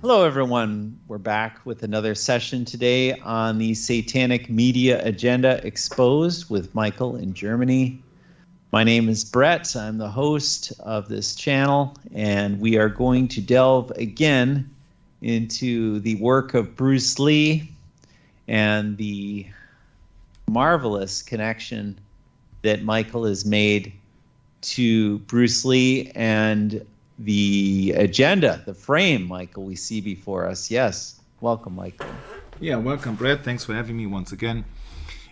Hello, everyone. We're back with another session today on the Satanic Media Agenda Exposed with Michael in Germany. My name is Brett. I'm the host of this channel, and we are going to delve again into the work of Bruce Lee and the marvelous connection that Michael has made to Bruce Lee and the agenda, the frame, Michael, we see before us. Yes. Welcome, Michael. Yeah, welcome, Brett. Thanks for having me once again.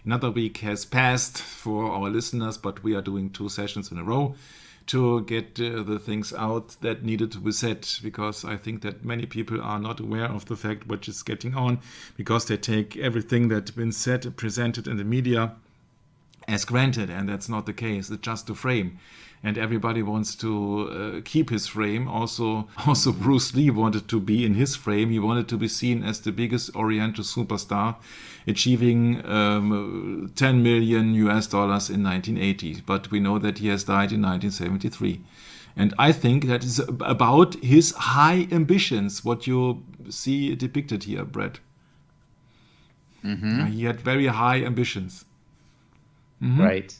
Another week has passed for our listeners, but we are doing 2 sessions in a row to get the things out that needed to be said, because I think that many people are not aware of the fact what is getting on, because they take everything that's been said, presented in the media as granted, and that's not the case. It's just a frame. And everybody wants to keep his frame. Also, Bruce Lee wanted to be in his frame. He wanted to be seen as the biggest Oriental superstar, achieving $10 million in 1980. But we know that he has died in 1973. And I think that is about his high ambitions, what you see depicted here, Brett. Mm-hmm. He had very high ambitions. Mm-hmm. Right.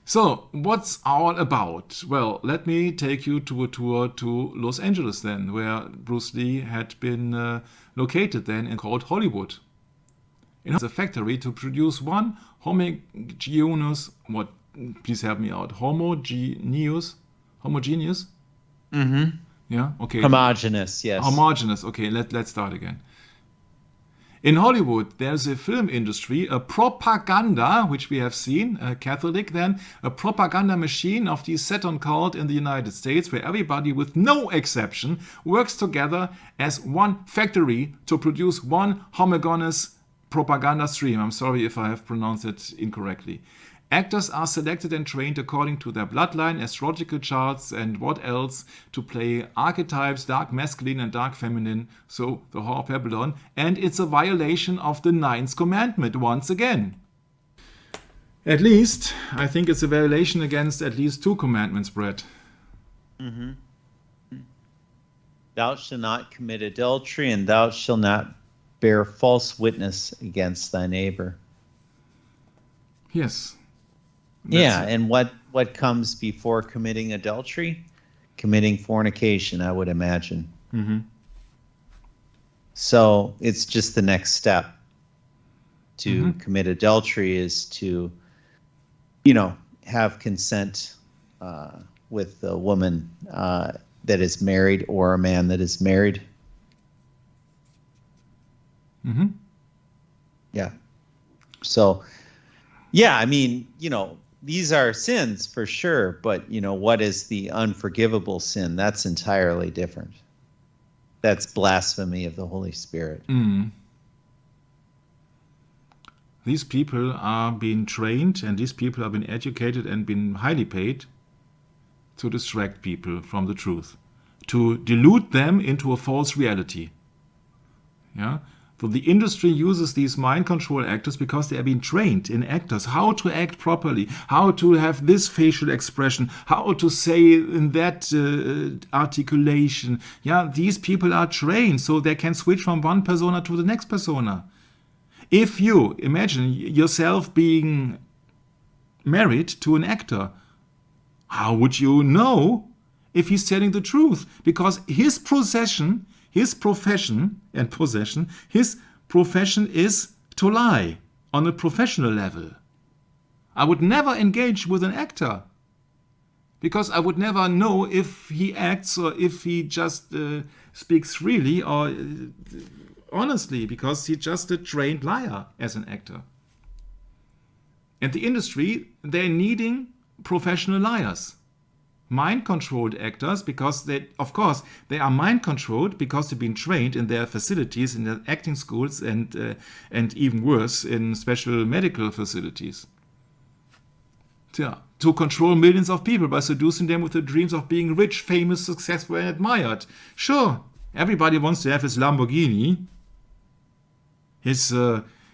So, what's all about? Well, let me take you to a tour to Los Angeles then, where Bruce Lee had been located then and called Hollywood. It's a factory to produce one homogeneous, please help me out, homogeneous? Mm-hmm. Yeah, okay. Homogeneous, yes. Homogeneous, okay, let's start again. In Hollywood, there's a film industry, a propaganda, which we have seen, a Catholic then, a propaganda machine of the Saturn cult in the United States, where everybody, with no exception, works together as one factory to produce one homogeneous propaganda stream. I'm sorry if I have pronounced it incorrectly. Actors are selected and trained according to their bloodline, astrological charts, and what else, to play archetypes, dark masculine and dark feminine, so the Whore of Babylon, and it's a violation of the 9th commandment once again. At least, I think it's a violation against at least 2 commandments, Brett. Mm-hmm. Thou shalt not commit adultery, and thou shalt not bear false witness against thy neighbor. Yes. And what comes before committing adultery? Committing fornication, I would imagine. Mm-hmm. So it's just the next step. To commit adultery is to, have consent with a woman that is married or a man that is married. Mm-hmm. Yeah. So, yeah, these are sins for sure, but what is the unforgivable sin? That's entirely different. That's blasphemy of the Holy Spirit. Mm. These people are being trained, and these people have been educated and been highly paid to distract people from the truth, to delude them into a false reality. Yeah. So the industry uses these mind control actors because they have been trained in actors, how to act properly, how to have this facial expression, how to say in that articulation. Yeah, these people are trained so they can switch from one persona to the next persona. If you imagine yourself being married to an actor, how would you know if he's telling the truth? Because his profession is to lie on a professional level. I would never engage with an actor because I would never know if he acts or if he just speaks freely or honestly, because he's just a trained liar as an actor. And the industry, they're needing professional liars. Mind-controlled actors, because they are mind-controlled because they've been trained in their facilities, in their acting schools, and even worse, in special medical facilities. To control millions of people by seducing them with the dreams of being rich, famous, successful, and admired. Sure, everybody wants to have his Lamborghini, his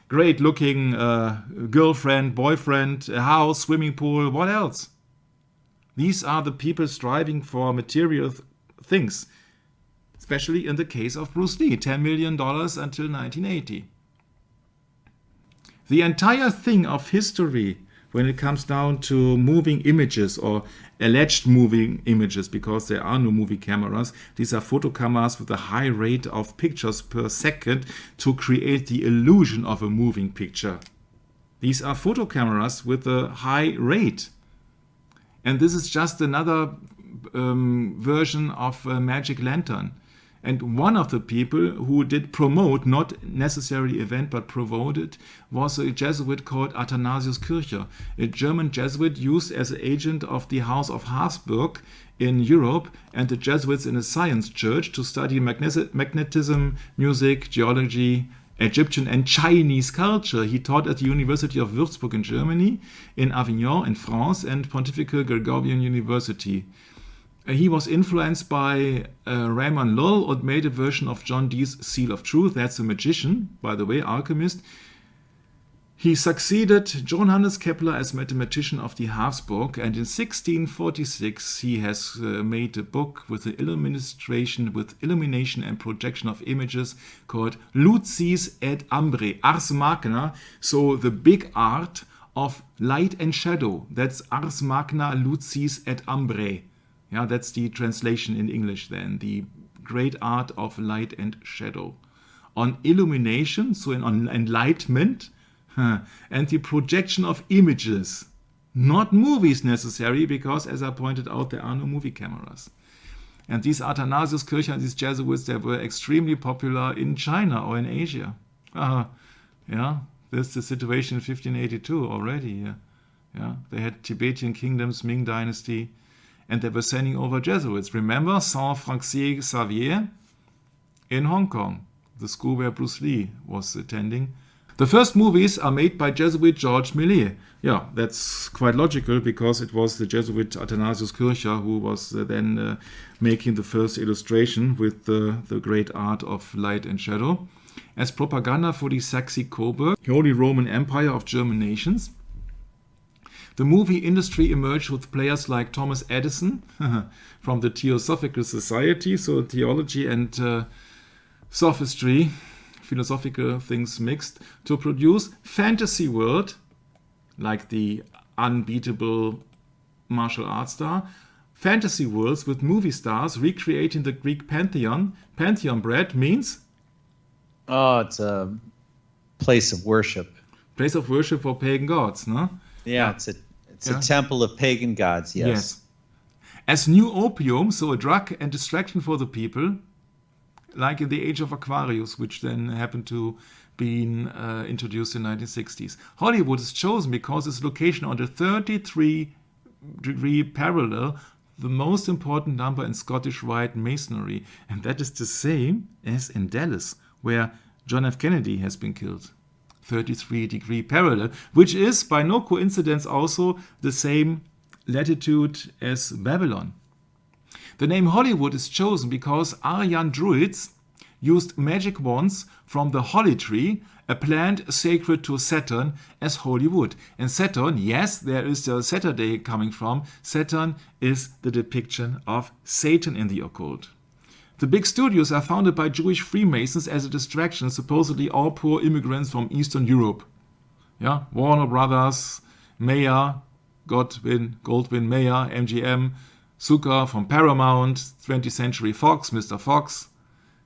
great-looking girlfriend, boyfriend, a house, swimming pool, what else? These are the people striving for material things. especially in the case of Bruce Lee, $10 million until 1980. The entire thing of history, when it comes down to moving images or alleged moving images, because there are no movie cameras, these are photo cameras with a high rate of pictures per second to create the illusion of a moving picture. These are photo cameras with a high rate. And this is just another version of a magic lantern. And one of the people who did promote, not necessarily event, but promoted, was a Jesuit called Athanasius Kircher, a German Jesuit used as an agent of the House of Habsburg in Europe and the Jesuits in a science church to study magnetism, music, geology, Egyptian and Chinese culture. He taught at the University of Würzburg in Germany, in Avignon in France, and Pontifical Gregorian University. He was influenced by Raymond Lull and made a version of John Dee's Seal of Truth. That's a magician, by the way, alchemist. He succeeded Johannes Kepler as mathematician of the Habsburg, and in 1646 he has made a book with the illumination and projection of images called Lucis et Ambre, Ars Magna, so the big art of light and shadow. That's Ars Magna Lucis et Ambre. Yeah, that's the translation in English then, the great art of light and shadow. On illumination, so on enlightenment, and the projection of images, not movies necessary, because as I pointed out, there are no movie cameras. And these Athanasius Kircher and these Jesuits, they were extremely popular in China or in Asia. Yeah, that's the situation in 1582 already. Yeah, they had Tibetan kingdoms, Ming Dynasty, and they were sending over Jesuits. Remember Saint-Francois Xavier in Hong Kong, the school where Bruce Lee was attending. The first movies are made by Jesuit Georges Méliès. Yeah, that's quite logical, because it was the Jesuit Athanasius Kircher who was then making the first illustration with the great art of light and shadow as propaganda for the Saxe-Coburg, Holy Roman Empire of German nations. The movie industry emerged with players like Thomas Edison from the Theosophical Society, so theology and sophistry, philosophical things mixed, to produce fantasy world, like the unbeatable martial arts star, fantasy worlds with movie stars recreating the Greek pantheon. Pantheon, Brad, means? Oh, it's a place of worship. Place of worship for pagan gods, no? Yeah, it's a temple of pagan gods, yes. As new opium, so a drug and distraction for the people, like in the Age of Aquarius, which then happened to be introduced in the 1960s. Hollywood is chosen because its location on the 33-degree parallel, the most important number in Scottish Rite Masonry. And that is the same as in Dallas, where John F. Kennedy has been killed. 33-degree parallel, which is by no coincidence also the same latitude as Babylon. The name Hollywood is chosen because Aryan Druids used magic wands from the holly tree, a plant sacred to Saturn, as holy wood. And Saturn, yes, there is the Saturday coming from. Saturn is the depiction of Satan in the occult. The big studios are founded by Jewish Freemasons as a distraction, supposedly all poor immigrants from Eastern Europe. Yeah, Warner Brothers, Mayer, Goldwyn Mayer, MGM, Zucker from Paramount, 20th Century Fox, Mr. Fox,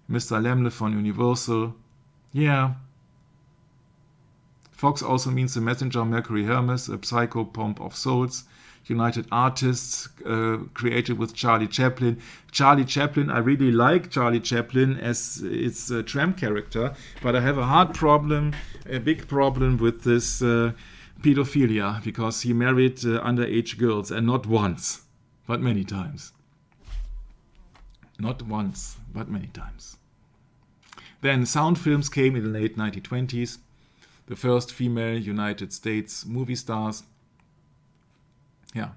Mr. Lemle from Universal. Yeah. Fox also means the messenger Mercury Hermes, a psycho pomp of souls. United Artists, created with Charlie Chaplin. Charlie Chaplin, I really like Charlie Chaplin as its tramp character, but I have a big problem with this pedophilia, because he married underage girls, and not once, but many times. Not once, but many times. Then sound films came in the late 1920s. The first female United States movie stars. Yeah.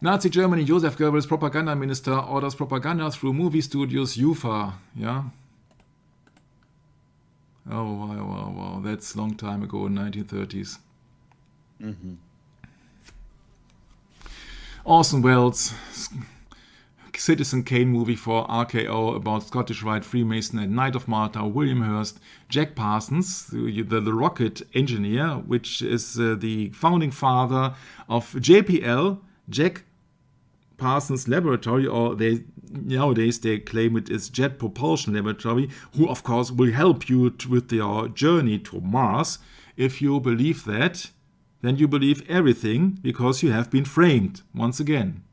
Nazi Germany, Joseph Goebbels, propaganda minister, orders propaganda through movie studios, UFA. Yeah. Oh, wow. That's a long time ago, in 1930s. Mm-hmm. Orson Welles Citizen Kane movie for RKO about Scottish Rite Freemason and Knight of Malta, William Hurst, Jack Parsons, the rocket engineer, which is the founding father of JPL, Jack Parsons Laboratory, or nowadays they claim it is Jet Propulsion Laboratory, who of course will help you with your journey to Mars. If you believe that, then you believe everything because you have been framed once again.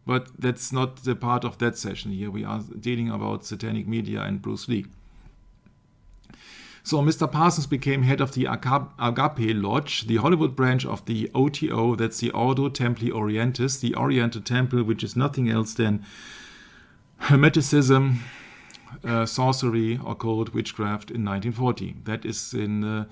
But that's not the part of that session here. We are dealing about Satanic Media and Bruce Lee. So Mr. Parsons became head of the Agape Lodge, the Hollywood branch of the OTO, that's the Ordo Templi Orientis, the Oriental Temple, which is nothing else than Hermeticism, sorcery, occult, witchcraft in 1940. That is in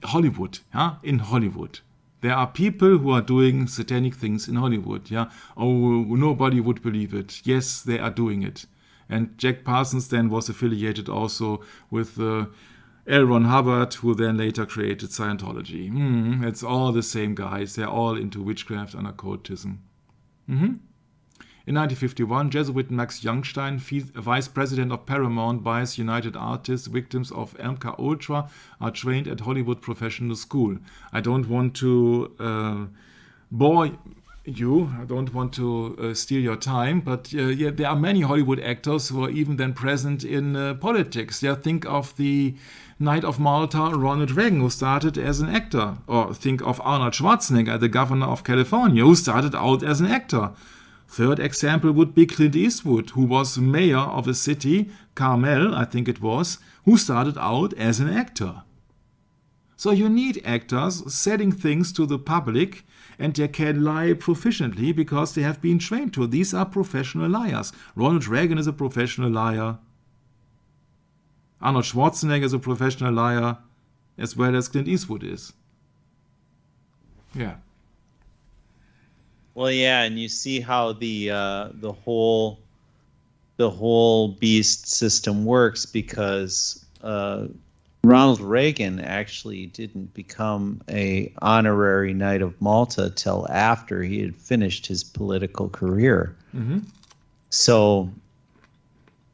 Hollywood, in Hollywood. There are people who are doing satanic things in Hollywood, Oh, nobody would believe it. Yes, they are doing it. And Jack Parsons then was affiliated also with L. Ron Hubbard, who then later created Scientology. It's all the same guys. They're all into witchcraft and occultism. In 1951, Jesuit Max Youngstein, vice president of Paramount, buys United Artists, victims of MK Ultra, are trained at Hollywood Professional School. I don't want to bore you, I don't want to steal your time, but there are many Hollywood actors who are even then present in politics. Think of the Knight of Malta, Ronald Reagan, who started as an actor. Or think of Arnold Schwarzenegger, the governor of California, who started out as an actor. Third example would be Clint Eastwood, who was mayor of a city, Carmel, I think it was, who started out as an actor. So you need actors selling things to the public, and they can lie proficiently because they have been trained to. These are professional liars. Ronald Reagan is a professional liar. Arnold Schwarzenegger is a professional liar, as well as Clint Eastwood is. Yeah. Well, yeah, and you see how the whole beast system works because Ronald Reagan actually didn't become a honorary Knight of Malta till after he had finished his political career. So,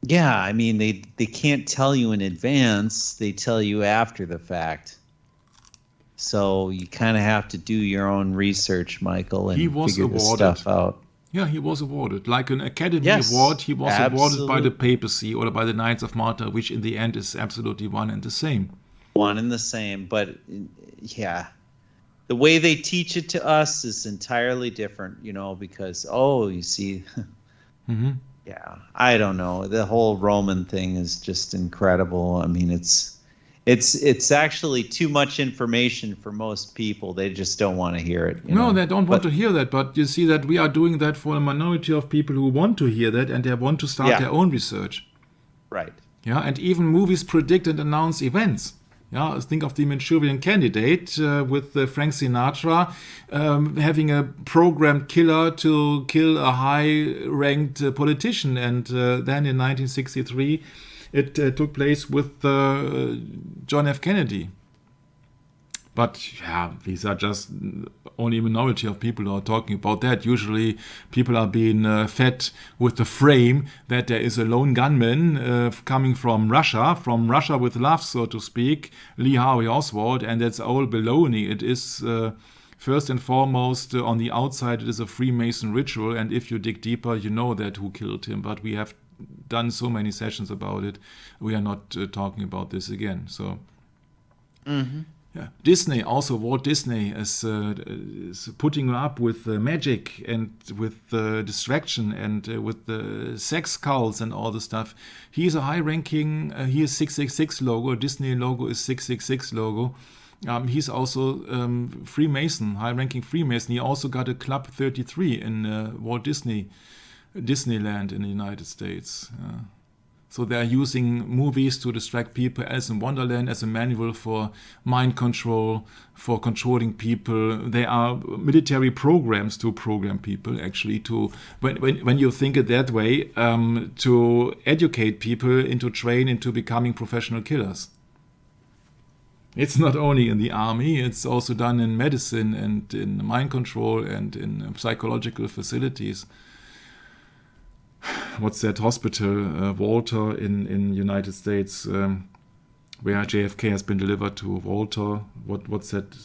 yeah, I mean they can't tell you in advance; they tell you after the fact. So you kind of have to do your own research, Michael, and figure this stuff out. Yeah, he was awarded. Like an Academy Award, he was awarded by the papacy or by the Knights of Malta, which in the end is absolutely one and the same. One and the same, but yeah. The way they teach it to us is entirely different, because, you see, yeah, I don't know. The whole Roman thing is just incredible. I mean, it's actually too much information for most people. They just don't want to hear it. No, they don't want to hear that. But you see that we are doing that for a minority of people who want to hear that and they want to start their own research. Right. Yeah, and even movies predict and announce events. Yeah, think of the Manchurian Candidate with Frank Sinatra having a programmed killer to kill a high-ranked politician. And then in 1963, it took place with John F. Kennedy. But yeah, these are just only a minority of people who are talking about that. Usually people are being fed with the frame that there is a lone gunman coming from Russia with love, so to speak, Lee Harvey Oswald, and that's all baloney. It is first and foremost, on the outside, it is a Freemason ritual, and if you dig deeper, you know that who killed him. But we have done so many sessions about it. We are not talking about this again. So. Yeah. Disney, also Walt Disney is putting up with magic and with distraction and with the sex cults and all the stuff. He is a high-ranking, he is 666 logo, Disney logo is 666 logo. He's also Freemason, high-ranking Freemason. He also got a Club 33 in Walt Disneyland in the United States. So they're using movies to distract people. Alice in Wonderland as a manual for mind control, for controlling people. There are military programs to program people, actually, to when you think it that way, to educate people into train into becoming professional killers. It's not only in the army, it's also done in medicine and in mind control and in psychological facilities. what's that hospital, Walter in United States, where JFK has been delivered to Walter. What's that?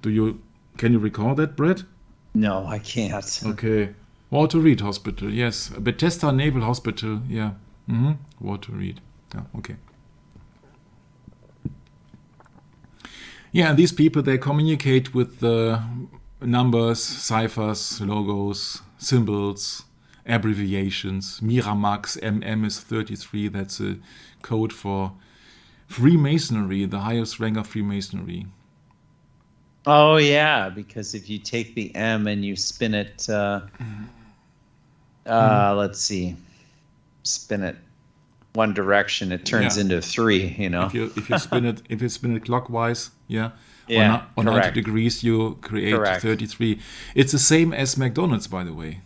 Can you recall that, Brett? No, I can't. Okay. Walter Reed Hospital, yes. Bethesda Naval Hospital, yeah. Walter Reed. Yeah, okay. Yeah, and these people, they communicate with numbers, ciphers, logos, symbols, abbreviations. Miramax, MM is 33, that's a code for Freemasonry, the highest rank of Freemasonry. Oh, yeah, because if you take the M and you spin it, let's see, spin it one direction, it turns into 3, you know. If you spin it clockwise, Yeah, or 90 correct. degrees, you create Correct. 33. It's the same as McDonald's, by the way.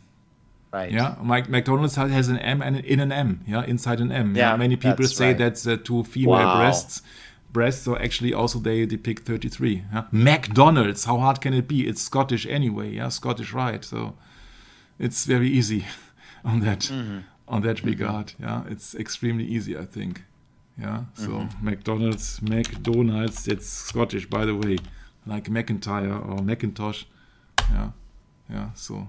Right. Yeah, McDonald's has an M and in an M. Yeah, inside an M. Yeah, many people that's say right. that's 2 female breasts. So actually also they depict 33. Yeah? McDonald's, how hard can it be? It's Scottish anyway. Yeah, Scottish right. So it's very easy on that regard. Yeah, it's extremely easy, I think. Yeah, so McDonald's, it's Scottish, by the way, like McIntyre or Macintosh. Yeah. So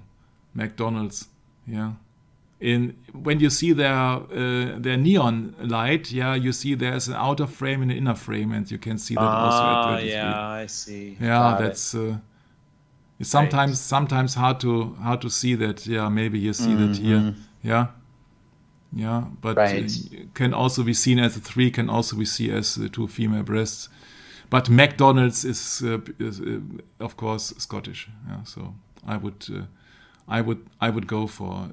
McDonald's. Yeah. When you see their neon light, you see there's an outer frame and an inner frame, and you can see that also at 33. Yeah, I see. Yeah, that's it's sometimes hard to see that. Yeah, maybe you see that here. Yeah, but can also be seen as a 3, can also be seen as 2 female breasts. But McDonald's is of course Scottish. Yeah, so I would go for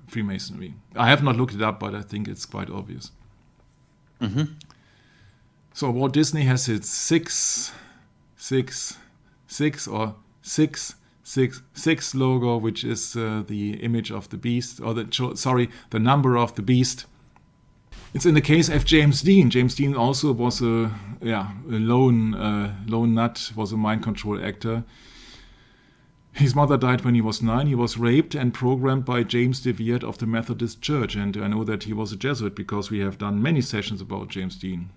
Freemasonry. I have not looked it up, but I think it's quite obvious. So Walt Disney has its 666 logo, which is the image of the beast, or the number of the beast. It's in the case of James Dean. James Dean also was a lone nut, was a mind control actor. His mother died when he was 9. He was raped and programmed by James DeViert of the Methodist Church. And I know that he was a Jesuit because we have done many sessions about James Dean.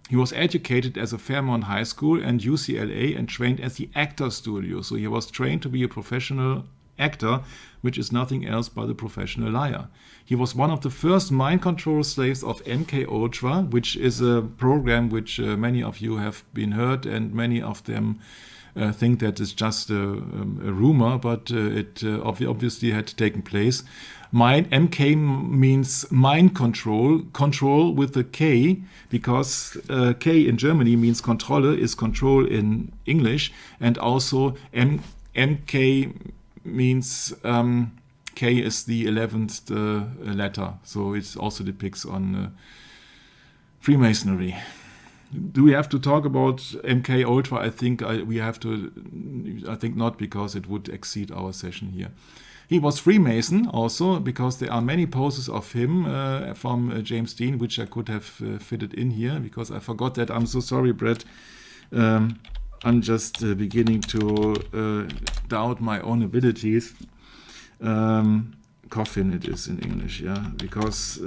He was educated as a Fairmont High School and UCLA and trained at the Actor Studio. So he was trained to be a professional actor, which is nothing else but a professional liar. He was one of the first mind control slaves of MK Ultra, which is a program which many of you have been heard, and many of them think that it's just a rumor, but it obviously had taken place. MK means mind control with a K, because K in Germany means Kontrolle, is control in English, and also MK means K is the 11th letter, so it also depicts on Freemasonry. Do we have to talk about MK Ultra? I think we have to. I think not, because it would exceed our session here. He was Freemason also, because there are many poses of him from James Dean, which I could have fitted in here, because I forgot that. I'm so sorry, Brett. I'm just beginning to doubt my own abilities. Coffin it is in English, yeah, because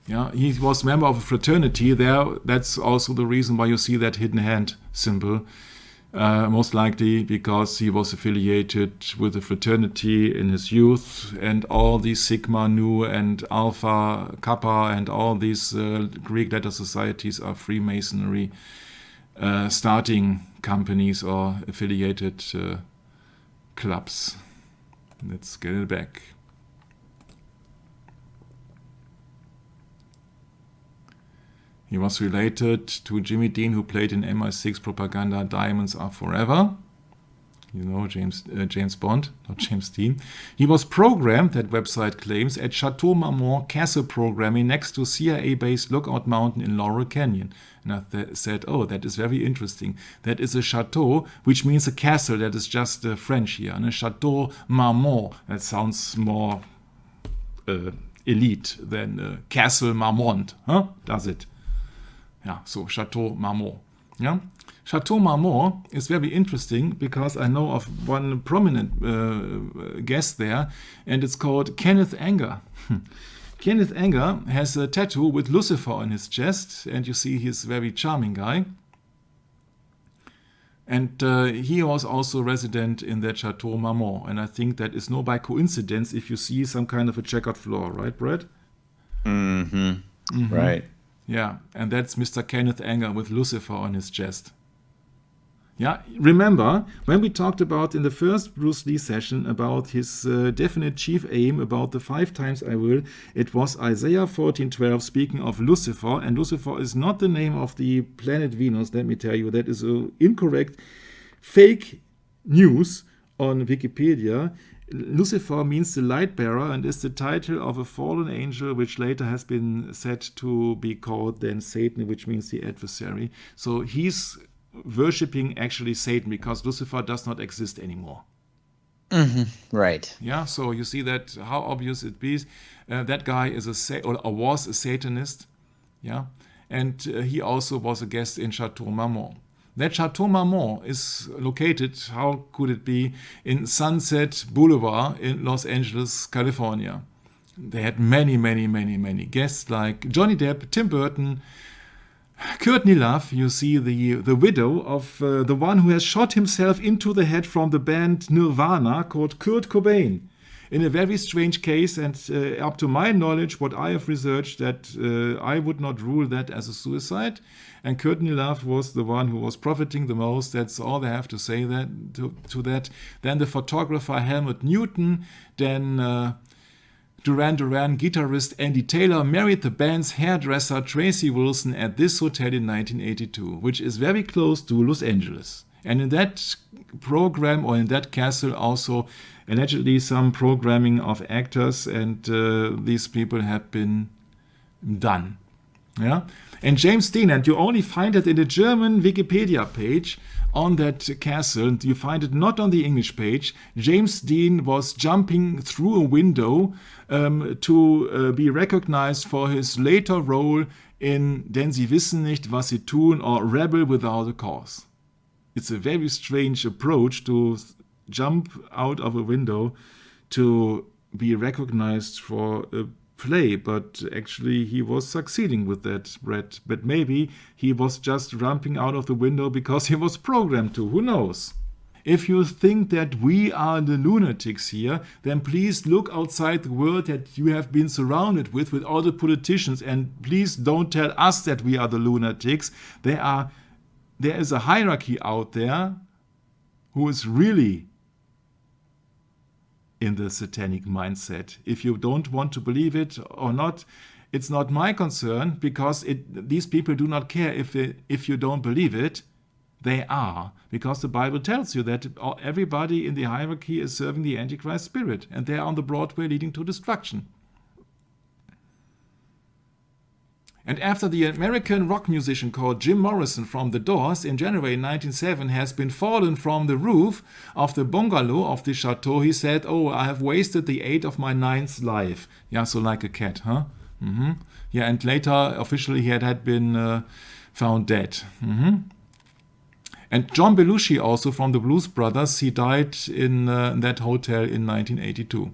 yeah, he was member of a fraternity there. That's also the reason why you see that hidden hand symbol. Most likely because he was affiliated with a fraternity in his youth, and all these Sigma, Nu, and Alpha, Kappa, and all these Greek letter societies are Freemasonry starting companies or affiliated clubs. Let's get it back. He was related to Jimmy Dean, who played in MI6 propaganda Diamonds Are Forever. You know, James Bond, not James Dean. He was programmed, that website claims, at Chateau Marmont Castle programming next to CIA-based Lookout Mountain in Laurel Canyon. And I said, oh, that is very interesting. That is a chateau, which means a castle. That is just French here. And a Chateau Marmont, that sounds more elite than Castle Marmont. Huh? Does it? Yeah, so Chateau Marmont. Yeah? Chateau Marmont is very interesting because I know of one prominent guest there, and it's called Kenneth Anger. Kenneth Anger has a tattoo with Lucifer on his chest, and you see he's a very charming guy. And he was also resident in that Chateau Marmont, and I think that is no by coincidence if you see some kind of a checkered floor, right, Brad? Right. Yeah, and that's Mr. Kenneth Anger with Lucifer on his chest. Yeah, remember when we talked about in the first Bruce Lee session about his definite chief aim about the 5 times I will, it was Isaiah 14:12 speaking of Lucifer, and Lucifer is not the name of the planet Venus, let me tell you, that is incorrect, fake news on Wikipedia. Lucifer means the light bearer and is the title of a fallen angel which later has been said to be called then Satan, which means the adversary. So he's worshipping actually Satan because Lucifer does not exist anymore. Right. Yeah, so you see that how obvious it is. That guy is was a Satanist. Yeah, and he also was a guest in Chateau Marmont. That Chateau Marmont is located, how could it be, in Sunset Boulevard in Los Angeles, California. They had many guests like Johnny Depp, Tim Burton, Courtney Love, you see the widow of the one who has shot himself into the head from the band Nirvana, called Kurt Cobain. In a very strange case, and up to my knowledge, what I have researched, that I would not rule that as a suicide. And Courtney Love was the one who was profiting the most. That's all I have to say to that. Then the photographer Helmut Newton, then Duran Duran guitarist Andy Taylor married the band's hairdresser Tracy Wilson at this hotel in 1982, which is very close to Los Angeles. And in that program, or in that castle, also allegedly some programming of actors, and these people have been done. Yeah? And James Dean, and you only find it in the German Wikipedia page on that castle, you find it not on the English page. James Dean was jumping through a window to be recognized for his later role in Denn sie wissen nicht, was sie tun, or Rebel Without a Cause. It's a very strange approach to jump out of a window to be recognized for a play, but actually he was succeeding with that, Brett. But maybe he was just jumping out of the window because he was programmed to. Who knows? If you think that we are the lunatics here, then please look outside the world that you have been surrounded with all the politicians, and please don't tell us that we are the lunatics. There is a hierarchy out there who is really in the satanic mindset. If you don't want to believe it or not, it's not my concern, because these people do not care if you don't believe it. They are, because the Bible tells you that everybody in the hierarchy is serving the Antichrist spirit, and they are on the broad way leading to destruction. And after the American rock musician called Jim Morrison from The Doors in January 1907 has been fallen from the roof of the bungalow of the chateau, he said, "Oh, I have wasted the 8 of my 9th life." Yeah, so like a cat, huh? Yeah, and later, officially, he had been found dead. And John Belushi, also from the Blues Brothers, he died in that hotel in 1982.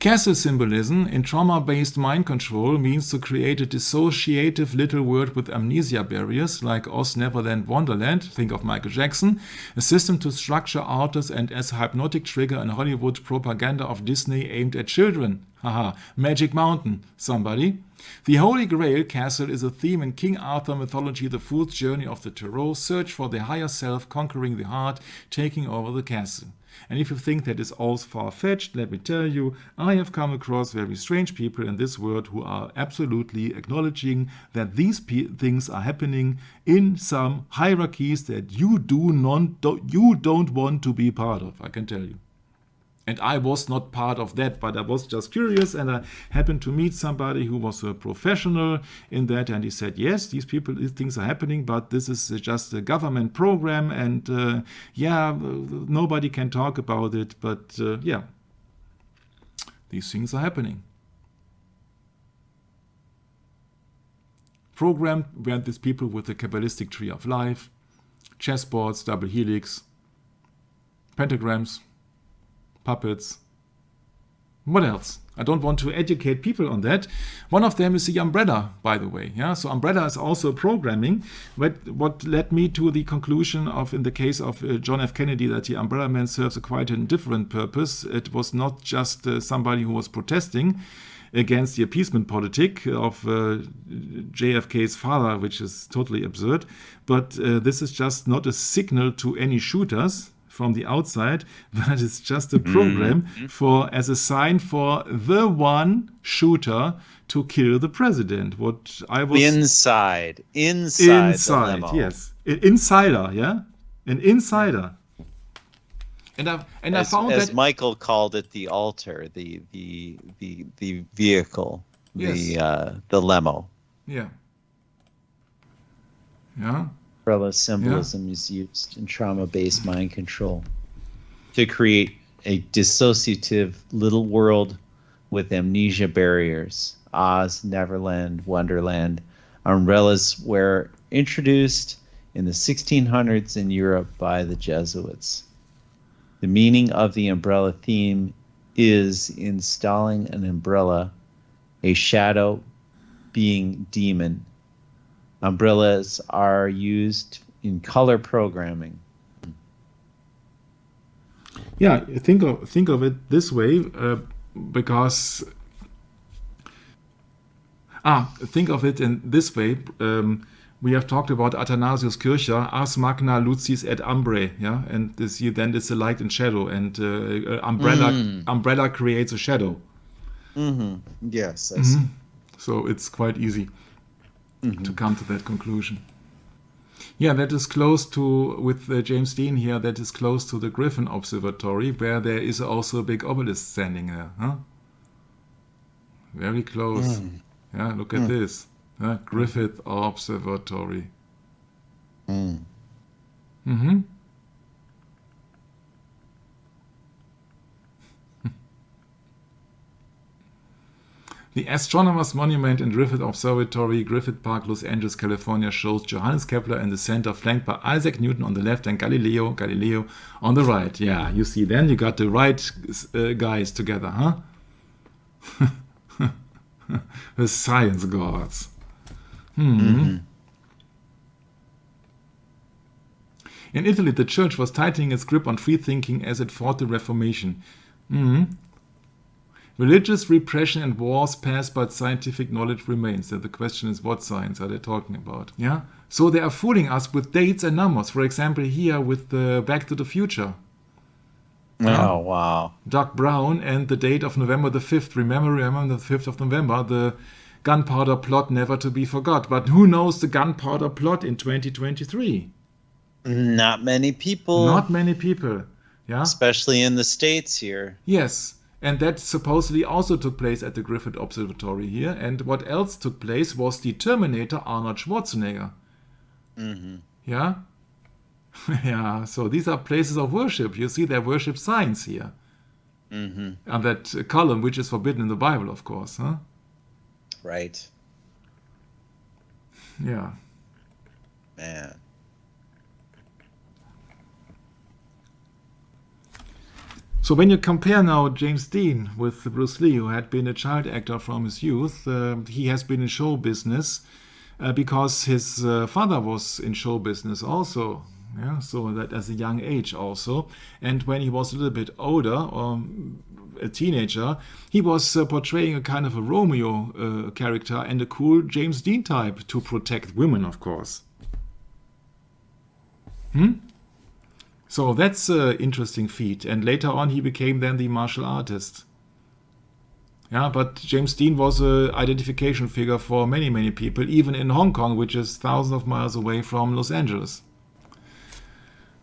Castle symbolism in trauma-based mind control means to create a dissociative little world with amnesia barriers, like Oz, Neverland, Wonderland, think of Michael Jackson, a system to structure alters and as a hypnotic trigger in Hollywood propaganda of Disney aimed at children. Haha, Magic Mountain, somebody. The Holy Grail castle is a theme in King Arthur mythology, the fool's journey of the Tarot, search for the higher self, conquering the heart, taking over the castle. And if you think that is all far-fetched, let me tell you, I have come across very strange people in this world who are absolutely acknowledging that these things are happening in some hierarchies that you don't want to be part of, I can tell you. And I was not part of that, but I was just curious, and I happened to meet somebody who was a professional in that, and he said, yes, these things are happening, but this is just a government program, and nobody can talk about it, but these things are happening. programmed were these people with the Kabbalistic tree of life, chessboards, double helix, pentagrams, puppets. What else? I don't want to educate people on that. One of them is the umbrella, by the way. Yeah, so umbrella is also programming. But what led me to the conclusion of, in the case of John F. Kennedy, that the umbrella man serves a quite a different purpose. It was not just somebody who was protesting against the appeasement politic of JFK's father, which is totally absurd. But this is just not a signal to any shooters from the outside, but it's just a program for as a sign for the one shooter to kill the president. What I was inside the limo. Yes, an insider, yeah, an insider. And I found as that Michael called it, the altar, the vehicle, yes. The limo. Yeah. Yeah. Umbrella symbolism is used in trauma-based mind control to create a dissociative little world with amnesia barriers. Oz, Neverland, Wonderland. Umbrellas were introduced in the 1600s in Europe by the Jesuits. The meaning of the umbrella theme is installing an umbrella, a shadow being demon. Umbrellas are used in color programming. Yeah, think of it this way, because think of it in this way. We have talked about Athanasius Kircher, ars magna lucis et umbrae, yeah, and this then is the light and shadow, and umbrella creates a shadow. Yes, I see. So it's quite easy to come to that conclusion. Yeah, that is close to, with James Dean here, that is close to the Griffin Observatory, where there is also a big obelisk standing there. Huh? Very close. Yeah, look at this. Griffith Observatory. The Astronomers Monument in Griffith Observatory, Griffith Park, Los Angeles, California, shows Johannes Kepler in the center, flanked by Isaac Newton on the left and Galileo on the right. Yeah, you see, then you got the right guys together, huh? The science gods. In Italy, the church was tightening its grip on free thinking as it fought the Reformation. Religious repression and wars passed, but scientific knowledge remains. And the question is, what science are they talking about? Yeah. So they are fooling us with dates and numbers. For example, here with the Back to the Future. Oh, wow. Doc Brown and the date of November the 5th. Remember the 5th of November, the gunpowder plot never to be forgot. But who knows the gunpowder plot in 2023? Not many people. Not many people. Yeah. Especially in the States here. Yes. And that supposedly also took place at the Griffith Observatory here. And what else took place was the Terminator Arnold Schwarzenegger. Yeah? Yeah, so these are places of worship. You see, they worship science here. And that column, which is forbidden in the Bible, of course. Huh? Right. Yeah. Man. So when you compare now James Dean with Bruce Lee, who had been a child actor from his youth, he has been in show business because his father was in show business also. Yeah, so that as a young age also. And when he was a little bit older, or a teenager, he was portraying a kind of a Romeo character and a cool James Dean type to protect women, of course. So that's an interesting feat. And later on, he became then the martial artist. Yeah, but James Dean was an identification figure for many, many people, even in Hong Kong, which is thousands of miles away from Los Angeles.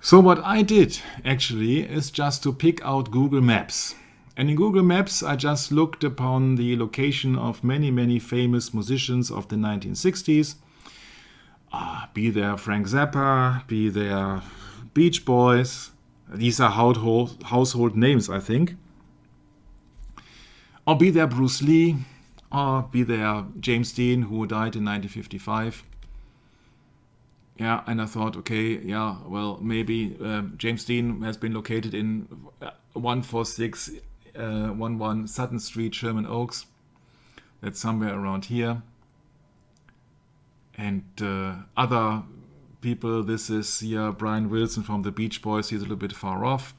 So what I did, actually, is just to pick out Google Maps. And in Google Maps, I just looked upon the location of many, many famous musicians of the 1960s. Be there Frank Zappa, be there Beach Boys. These are household names, I think. Or be there Bruce Lee, Or be there James Dean, who died in 1955. Yeah, and I thought, okay, yeah, well, maybe James Dean has been located in 14611 Sutton Street, Sherman Oaks. That's somewhere around here. And other people, this is here Brian Wilson from the Beach Boys. He's a little bit far off.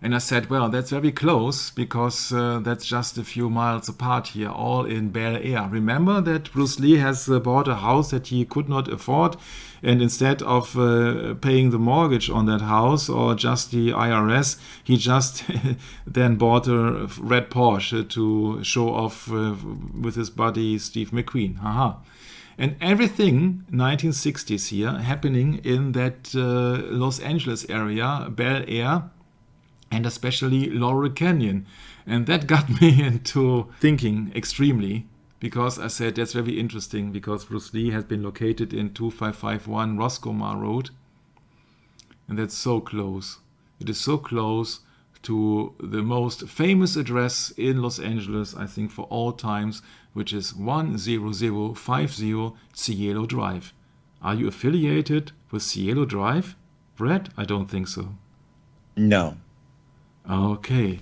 And I said, well, that's very close because that's just a few miles apart here, all in Bel Air. Remember that Bruce Lee has bought a house that he could not afford, and instead of paying the mortgage on that house or just the IRS, he just then bought a red Porsche to show off with his buddy Steve McQueen. Haha. And everything 1960s here happening in that Los Angeles area, Bel Air, and especially Laurel Canyon. And that got me into thinking extremely, because I said that's very interesting, because Bruce Lee has been located in 2551 Roscoe Mar Road. And that's so close. It is so close to the most famous address in Los Angeles, I think, for all times, which is 10050 Cielo Drive. Are you affiliated with Cielo Drive, Brett? I don't think so. No. Okay.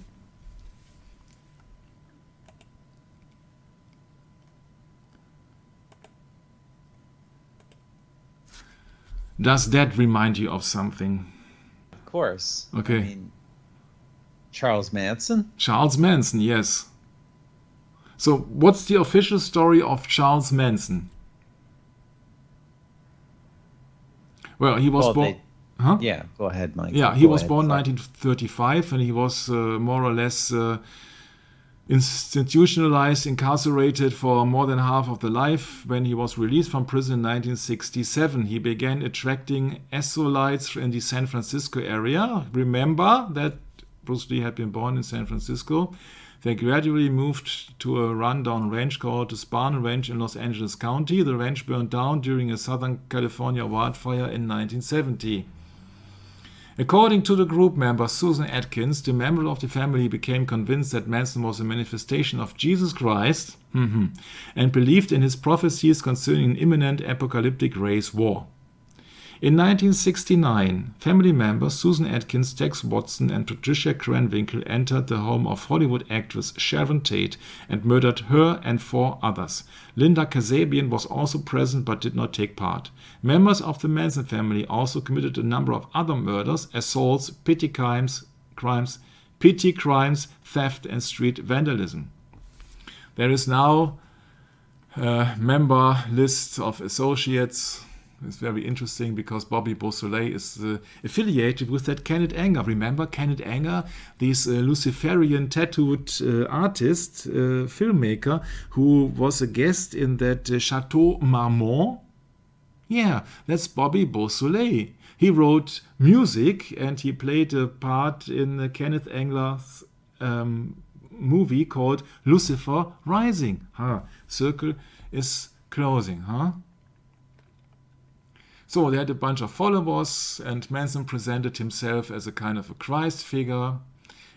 Does that remind you of something? Of course. Okay. I mean, Charles Manson? Charles Manson, yes. So, what's the official story of Charles Manson? Well, he was born... Huh? Yeah, go ahead, Mike. Yeah, he was born in 1935, and he was more or less institutionalized, incarcerated for more than half of the life. When he was released from prison in 1967, he began attracting acolytes in the San Francisco area. Remember that Bruce Lee had been born in San Francisco. They gradually moved to a rundown ranch called the Spartan Ranch in Los Angeles County. The ranch burned down during a Southern California wildfire in 1970. According to the group member Susan Atkins, the member of the family became convinced that Manson was a manifestation of Jesus Christ and believed in his prophecies concerning an imminent apocalyptic race war. In 1969, family members Susan Atkins, Tex Watson, and Patricia Krenwinkel entered the home of Hollywood actress Sharon Tate and murdered her and 4 others. Linda Kasabian was also present but did not take part. Members of the Manson family also committed a number of other murders, assaults, petty crimes, theft, and street vandalism. There is now a member list of associates. It's very interesting because Bobby Beausoleil is affiliated with that Kenneth Anger. Remember Kenneth Anger, this Luciferian tattooed artist, filmmaker, who was a guest in that Chateau Marmont? Yeah, that's Bobby Beausoleil. He wrote music and he played a part in Kenneth Anger's movie called Lucifer Rising. Circle is closing, So they had a bunch of followers, and Manson presented himself as a kind of a Christ figure,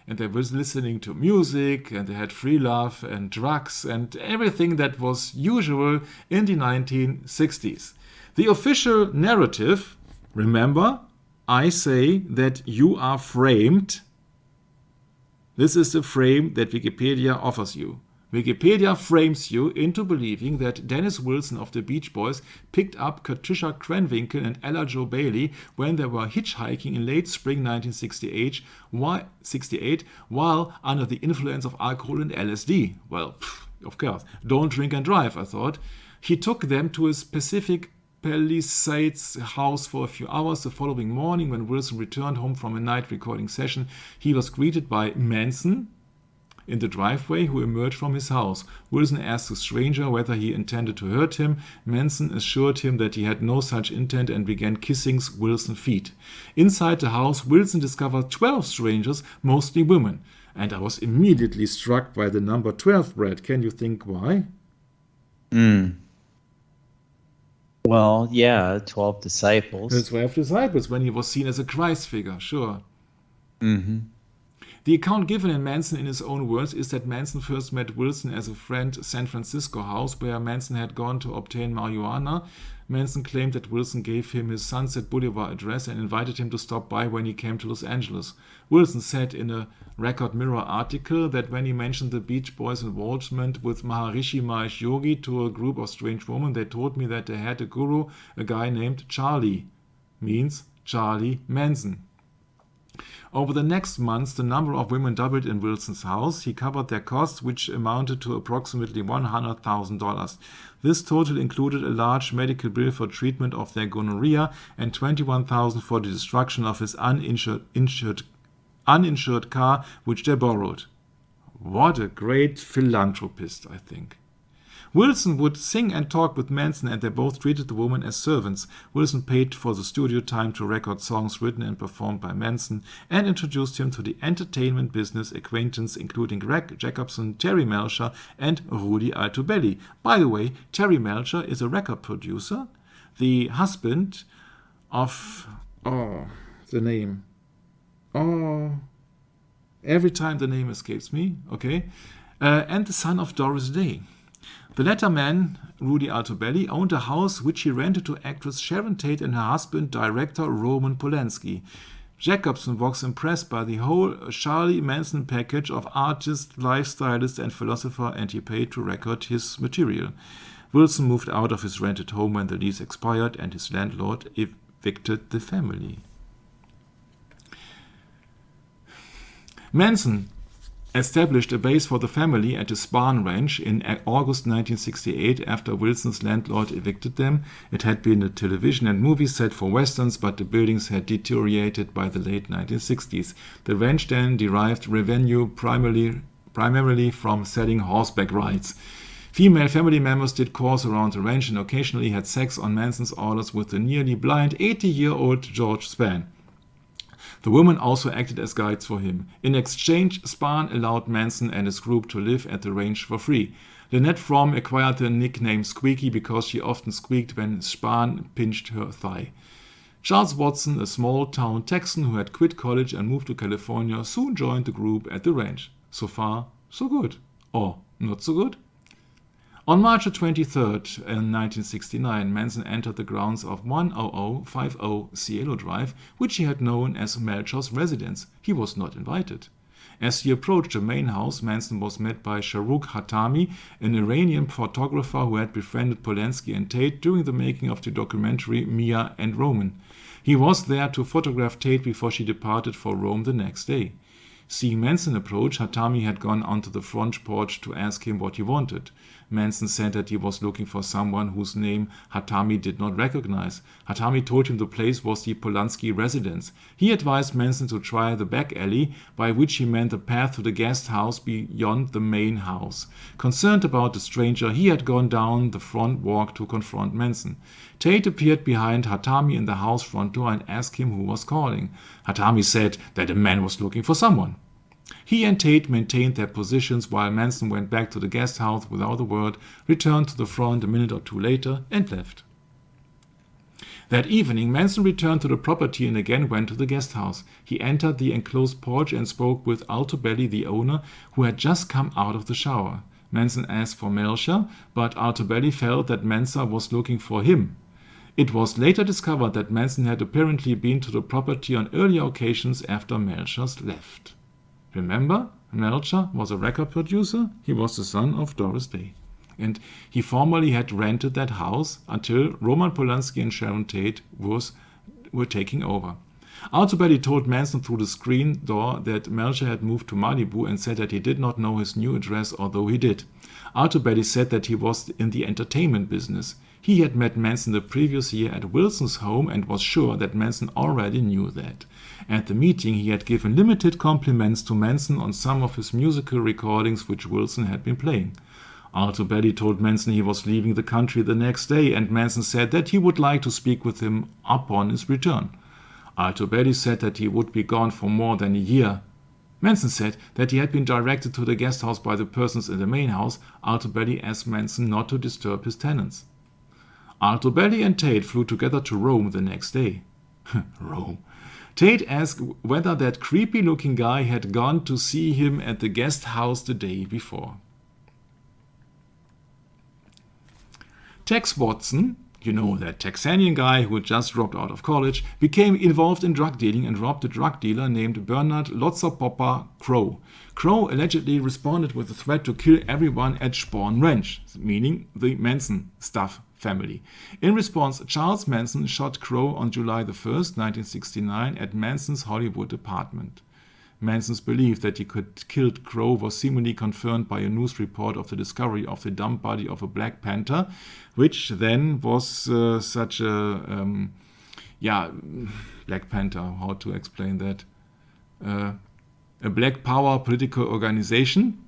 and they were listening to music, and they had free love and drugs and everything that was usual in the 1960s. The official narrative, remember, I say that you are framed. This is the frame that Wikipedia offers you. Wikipedia frames you into believing that Dennis Wilson of the Beach Boys picked up Patricia Krenwinkel and Ella Jo Bailey when they were hitchhiking in late spring 1968 while under the influence of alcohol and LSD. Well, of course, don't drink and drive, I thought. He took them to a specific Palisades house for a few hours. The following morning, when Wilson returned home from a night recording session, he was greeted by Manson in the driveway, who emerged from his house. Wilson asked the stranger whether he intended to hurt him. Manson assured him that he had no such intent and began kissing Wilson's feet. Inside the house, Wilson discovered 12 strangers, mostly women. And I was immediately struck by the number 12, Brad. Can you think why? Well, yeah, 12 disciples. The 12 disciples, when he was seen as a Christ figure, sure. The account given in Manson in his own words is that Manson first met Wilson as a friend San Francisco house where Manson had gone to obtain marijuana. Manson claimed that Wilson gave him his Sunset Boulevard address and invited him to stop by when he came to Los Angeles. Wilson said in a Record Mirror article that when he mentioned the Beach Boys' involvement with Maharishi Mahesh Yogi to a group of strange women, they told me that they had a guru, a guy named Charlie, means Charlie Manson. Over the next months, the number of women doubled in Wilson's house. He covered their costs, which amounted to approximately $100,000. This total included a large medical bill for treatment of their gonorrhea and $21,000 for the destruction of his uninsured car, which they borrowed. What a great philanthropist, I think. Wilson would sing and talk with Manson, and they both treated the women as servants. Wilson paid for the studio time to record songs written and performed by Manson and introduced him to the entertainment business acquaintance including Greg Jacobson, Terry Melcher, and Rudy Altobelli. By the way, Terry Melcher is a record producer, the husband of... the name. Every time the name escapes me, okay? And the son of Doris Day. The latter man, Rudy Altobelli, owned a house which he rented to actress Sharon Tate and her husband, director Roman Polanski. Jacobson was impressed by the whole Charlie Manson package of artist, lifestylist, and philosopher, and he paid to record his material. Wilson moved out of his rented home when the lease expired, and his landlord evicted the family. Manson established a base for the family at his barn ranch in August 1968 after Wilson's landlord evicted them. It had been a television and movie set for westerns, but the buildings had deteriorated by the late 1960s. The ranch then derived revenue primarily from selling horseback rides. Female family members did chores around the ranch and occasionally had sex on Manson's orders with the nearly blind 80-year-old George Spann. The women also acted as guides for him. In exchange, Spann allowed Manson and his group to live at the ranch for free. Lynette Fromm acquired the nickname Squeaky because she often squeaked when Spann pinched her thigh. Charles Watson, a small-town Texan who had quit college and moved to California, soon joined the group at the ranch. So far, so good. Or not so good? On March 23, 1969, Manson entered the grounds of 10050 Cielo Drive, which he had known as Melcher's residence. He was not invited. As he approached the main house, Manson was met by Shahrukh Hatami, an Iranian photographer who had befriended Polanski and Tate during the making of the documentary Mia and Roman. He was there to photograph Tate before she departed for Rome the next day. Seeing Manson approach, Hatami had gone onto the front porch to ask him what he wanted. Manson said that he was looking for someone whose name Hatami did not recognize. Hatami told him the place was the Polanski residence. He advised Manson to try the back alley, by which he meant the path to the guest house beyond the main house. Concerned about the stranger, he had gone down the front walk to confront Manson. Tate appeared behind Hatami in the house front door and asked him who was calling. Hatami said that a man was looking for someone. He and Tate maintained their positions while Manson went back to the guest house without a word, returned to the front a minute or two later, and left. That evening, Manson returned to the property and again went to the guest house. He entered the enclosed porch and spoke with Altobelli, the owner, who had just come out of the shower. Manson asked for Melcher, but Altobelli felt that Manson was looking for him. It was later discovered that Manson had apparently been to the property on earlier occasions after Melcher's left. Remember, Melcher was a record producer. He was the son of Doris Day. And he formerly had rented that house until Roman Polanski and Sharon Tate were taking over. Altobelli told Manson through the screen door that Melcher had moved to Malibu and said that he did not know his new address, although he did. Altobelli said that he was in the entertainment business. He had met Manson the previous year at Wilson's home and was sure that Manson already knew that. At the meeting, he had given limited compliments to Manson on some of his musical recordings which Wilson had been playing. Altobelli told Manson he was leaving the country the next day, and Manson said that he would like to speak with him upon his return. Altobelli said that he would be gone for more than a year. Manson said that he had been directed to the guest house by the persons in the main house. Altobelli asked Manson not to disturb his tenants. Altobelli and Tate flew together to Rome the next day. Rome. Tate asked whether that creepy-looking guy had gone to see him at the guest house the day before. Tex Watson, you know, that Texanian guy who just dropped out of college, became involved in drug dealing and robbed a drug dealer named Bernard Lotzerpopper Crow. Crow allegedly responded with a threat to kill everyone at Sporn Ranch, meaning the Manson Stuff family. In response, Charles Manson shot Crow on July 1st, 1969 at Manson's Hollywood apartment. Manson's belief that he could kill Crow was seemingly confirmed by a news report of the discovery of the dumb body of a Black Panther, which then was such a Black Panther, how to explain that? A Black Power political organization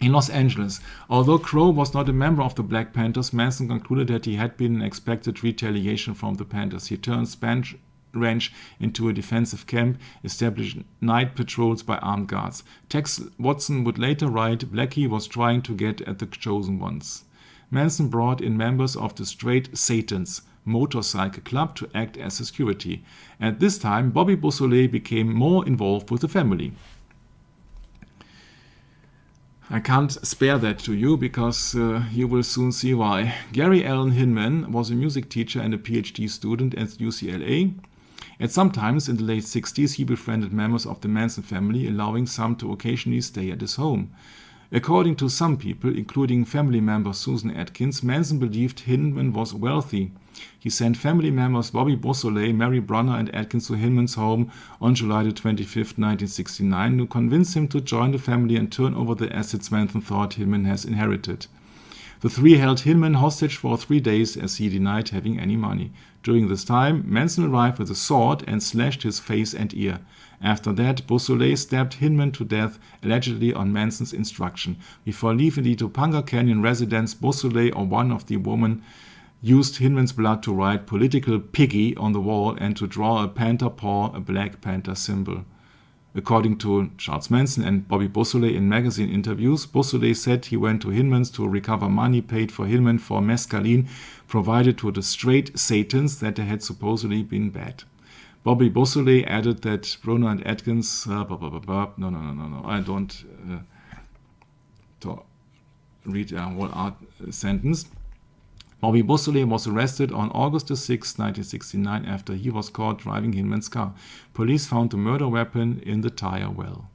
in Los Angeles. Although Crow was not a member of the Black Panthers, Manson concluded that he had been an expected retaliation from the Panthers. He turned Sporn Ranch into a defensive camp, established night patrols by armed guards. Tex Watson would later write, Blackie was trying to get at the chosen ones. Manson brought in members of the Straight Satans motorcycle club to act as security. At this time, Bobby Beausoleil became more involved with the family. I can't spare that to you because you will soon see why. Gary Allen Hinman was a music teacher and a PhD student at UCLA. At some times in the late 60s, he befriended members of the Manson family, allowing some to occasionally stay at his home. According to some people, including family member Susan Atkins, Manson believed Hinman was wealthy. He sent family members Bobby Beausoleil, Mary Brunner, and Atkins to Hinman's home on July 25, 1969, to convince him to join the family and turn over the assets Manson thought Hinman has inherited. The three held Hinman hostage for 3 days as he denied having any money. During this time, Manson arrived with a sword and slashed his face and ear. After that, Beausoleil stabbed Hinman to death, allegedly on Manson's instruction. Before leaving the Topanga Canyon residence, Beausoleil or one of the women used Hinman's blood to write "Political Piggy" on the wall and to draw a panther paw, a Black Panther symbol. According to Charles Manson and Bobby Beausoleil in magazine interviews, Beausoleil said he went to Hinman's to recover money paid for Hinman for mescaline provided to the Straight Satans that they had supposedly been bad. Bobby Beausoleil added that Brunner and Atkins, I don't read a whole sentence. Bobby Beausoleil was arrested on August 6, 1969 after he was caught driving Hinman's car. Police found the murder weapon in the tire well.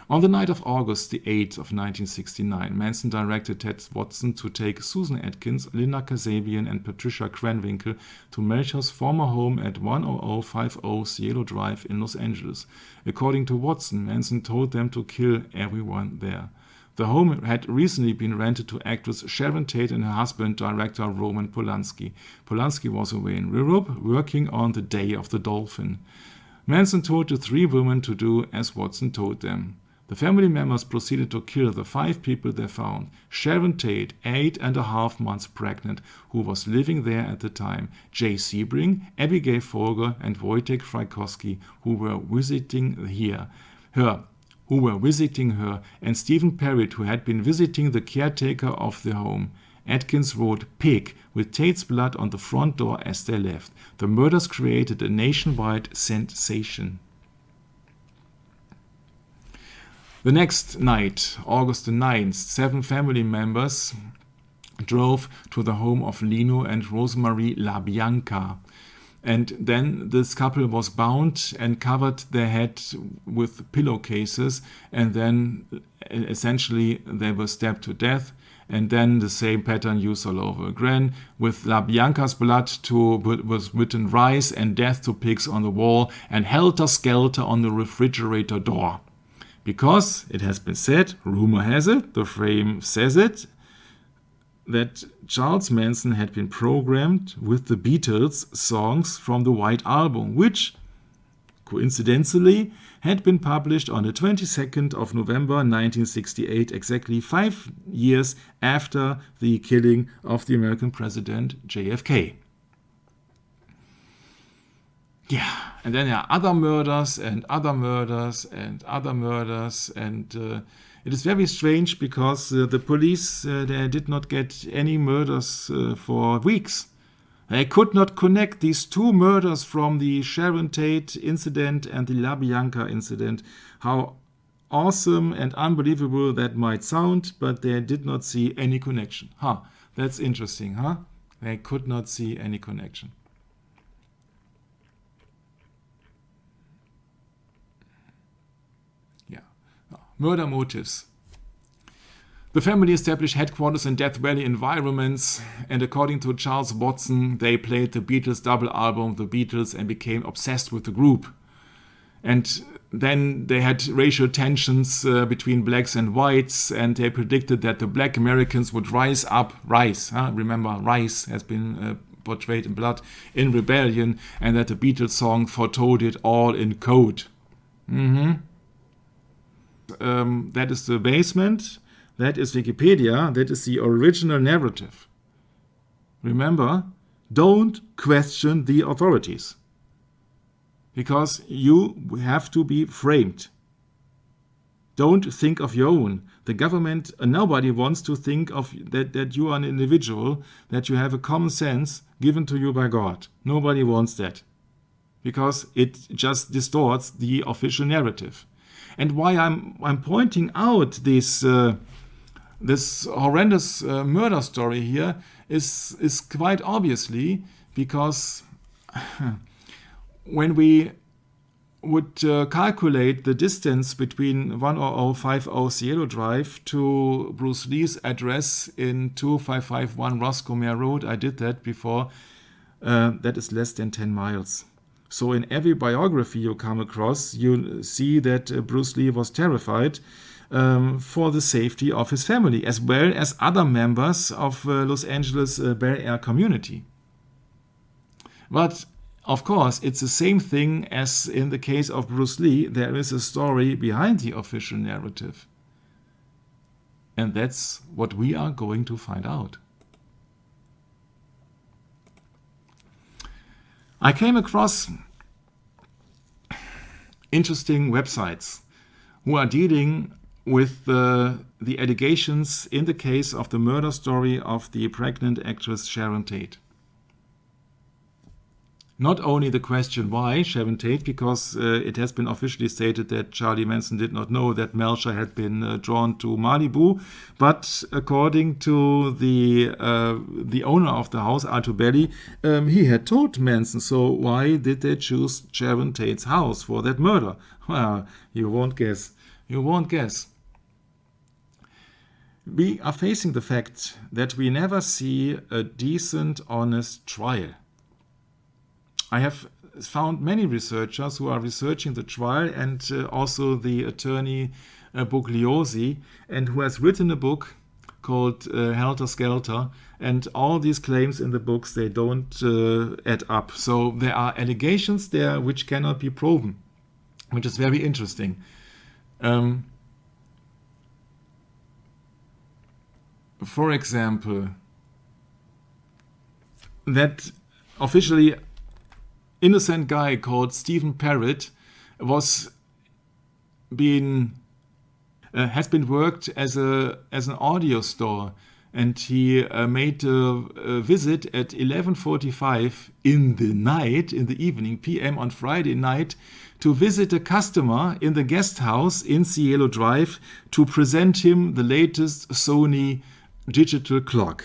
On the night of August 8th of 1969, Manson directed Ted Watson to take Susan Atkins, Linda Kasabian, and Patricia Krenwinkel to Melchor's former home at 10050 Cielo Drive in Los Angeles. According to Watson, Manson told them to kill everyone there. The home had recently been rented to actress Sharon Tate and her husband, director Roman Polanski. Polanski was away in Europe, working on The Day of the Dolphin. Manson told the three women to do as Watson told them. The family members proceeded to kill the 5 people they found. Sharon Tate, 8.5 months pregnant, who was living there at the time. Jay Sebring, Abigail Folger, and Wojtek Frykowski, who were visiting her, and Stephen Parrott, who had been visiting the caretaker of the home. Atkins wrote "pig" with Tate's blood on the front door as they left. The murders created a nationwide sensation. The next night, August 9th, 7 family members drove to the home of Lino and Rosemarie LaBianca. And then this couple was bound and covered their head with pillowcases, and then essentially they were stabbed to death. And then the same pattern used all over again, with LaBianca's blood was written "Rise and Death to Pigs" on the wall and "Helter Skelter" on the refrigerator door. Because it has been said, rumor has it, the frame says it, that Charles Manson had been programmed with the Beatles songs from the White Album, which, coincidentally, had been published on the 22nd of November 1968, exactly 5 years after the killing of the American president JFK. Yeah, and then there are other murders and other murders and other murders, and it is very strange because the police they did not get any murders for weeks. They could not connect these two murders from the Sharon Tate incident and the LaBianca incident. How awesome and unbelievable that might sound, but they did not see any connection. That's interesting, huh? They could not see any connection. Yeah. Murder motives. The family established headquarters in Death Valley environments, and according to Charles Watson, they played the Beatles' double album, The Beatles, and became obsessed with the group. And then they had racial tensions between blacks and whites, and they predicted that the black Americans would rise. Remember, rice has been portrayed in blood, in rebellion, and that the Beatles song foretold it all in code. That is the basement. That is Wikipedia. That is the original narrative. Remember, don't question the authorities, because you have to be framed. Don't think of your own. The government, nobody wants to think of that you are an individual, that you have a common sense given to you by God. Nobody wants that, because it just distorts the official narrative. And why I'm pointing out this horrendous murder story here is quite obviously because when we would calculate the distance between 10050 Cielo Drive to Bruce Lee's address in 2551 Roscoe Road, I did that before, that is less than 10 miles. So in every biography you come across, you see that Bruce Lee was terrified for the safety of his family, as well as other members of Los Angeles Bel Air community. But of course, it's the same thing as in the case of Bruce Lee. There is a story behind the official narrative. And that's what we are going to find out. I came across interesting websites who are dealing with the allegations in the case of the murder story of the pregnant actress Sharon Tate. Not only the question why Sharon Tate, because it has been officially stated that Charlie Manson did not know that Melcher had been drawn to Malibu, but according to the owner of the house, Altobelli, he had told Manson. So why did they choose Sharon Tate's house for that murder? Well, you won't guess. You won't guess. We are facing the fact that we never see a decent, honest trial. I have found many researchers who are researching the trial, and also the attorney Bugliosi, and who has written a book called Helter Skelter, and all these claims in the books, they don't add up. So there are allegations there which cannot be proven, which is very interesting. For example, that officially innocent guy called Stephen Parrott has been worked as an audio store, and he made a visit at 11:45 in the evening PM on Friday night, to visit a customer in the guest house in Cielo Drive to present him the latest Sony digital clock.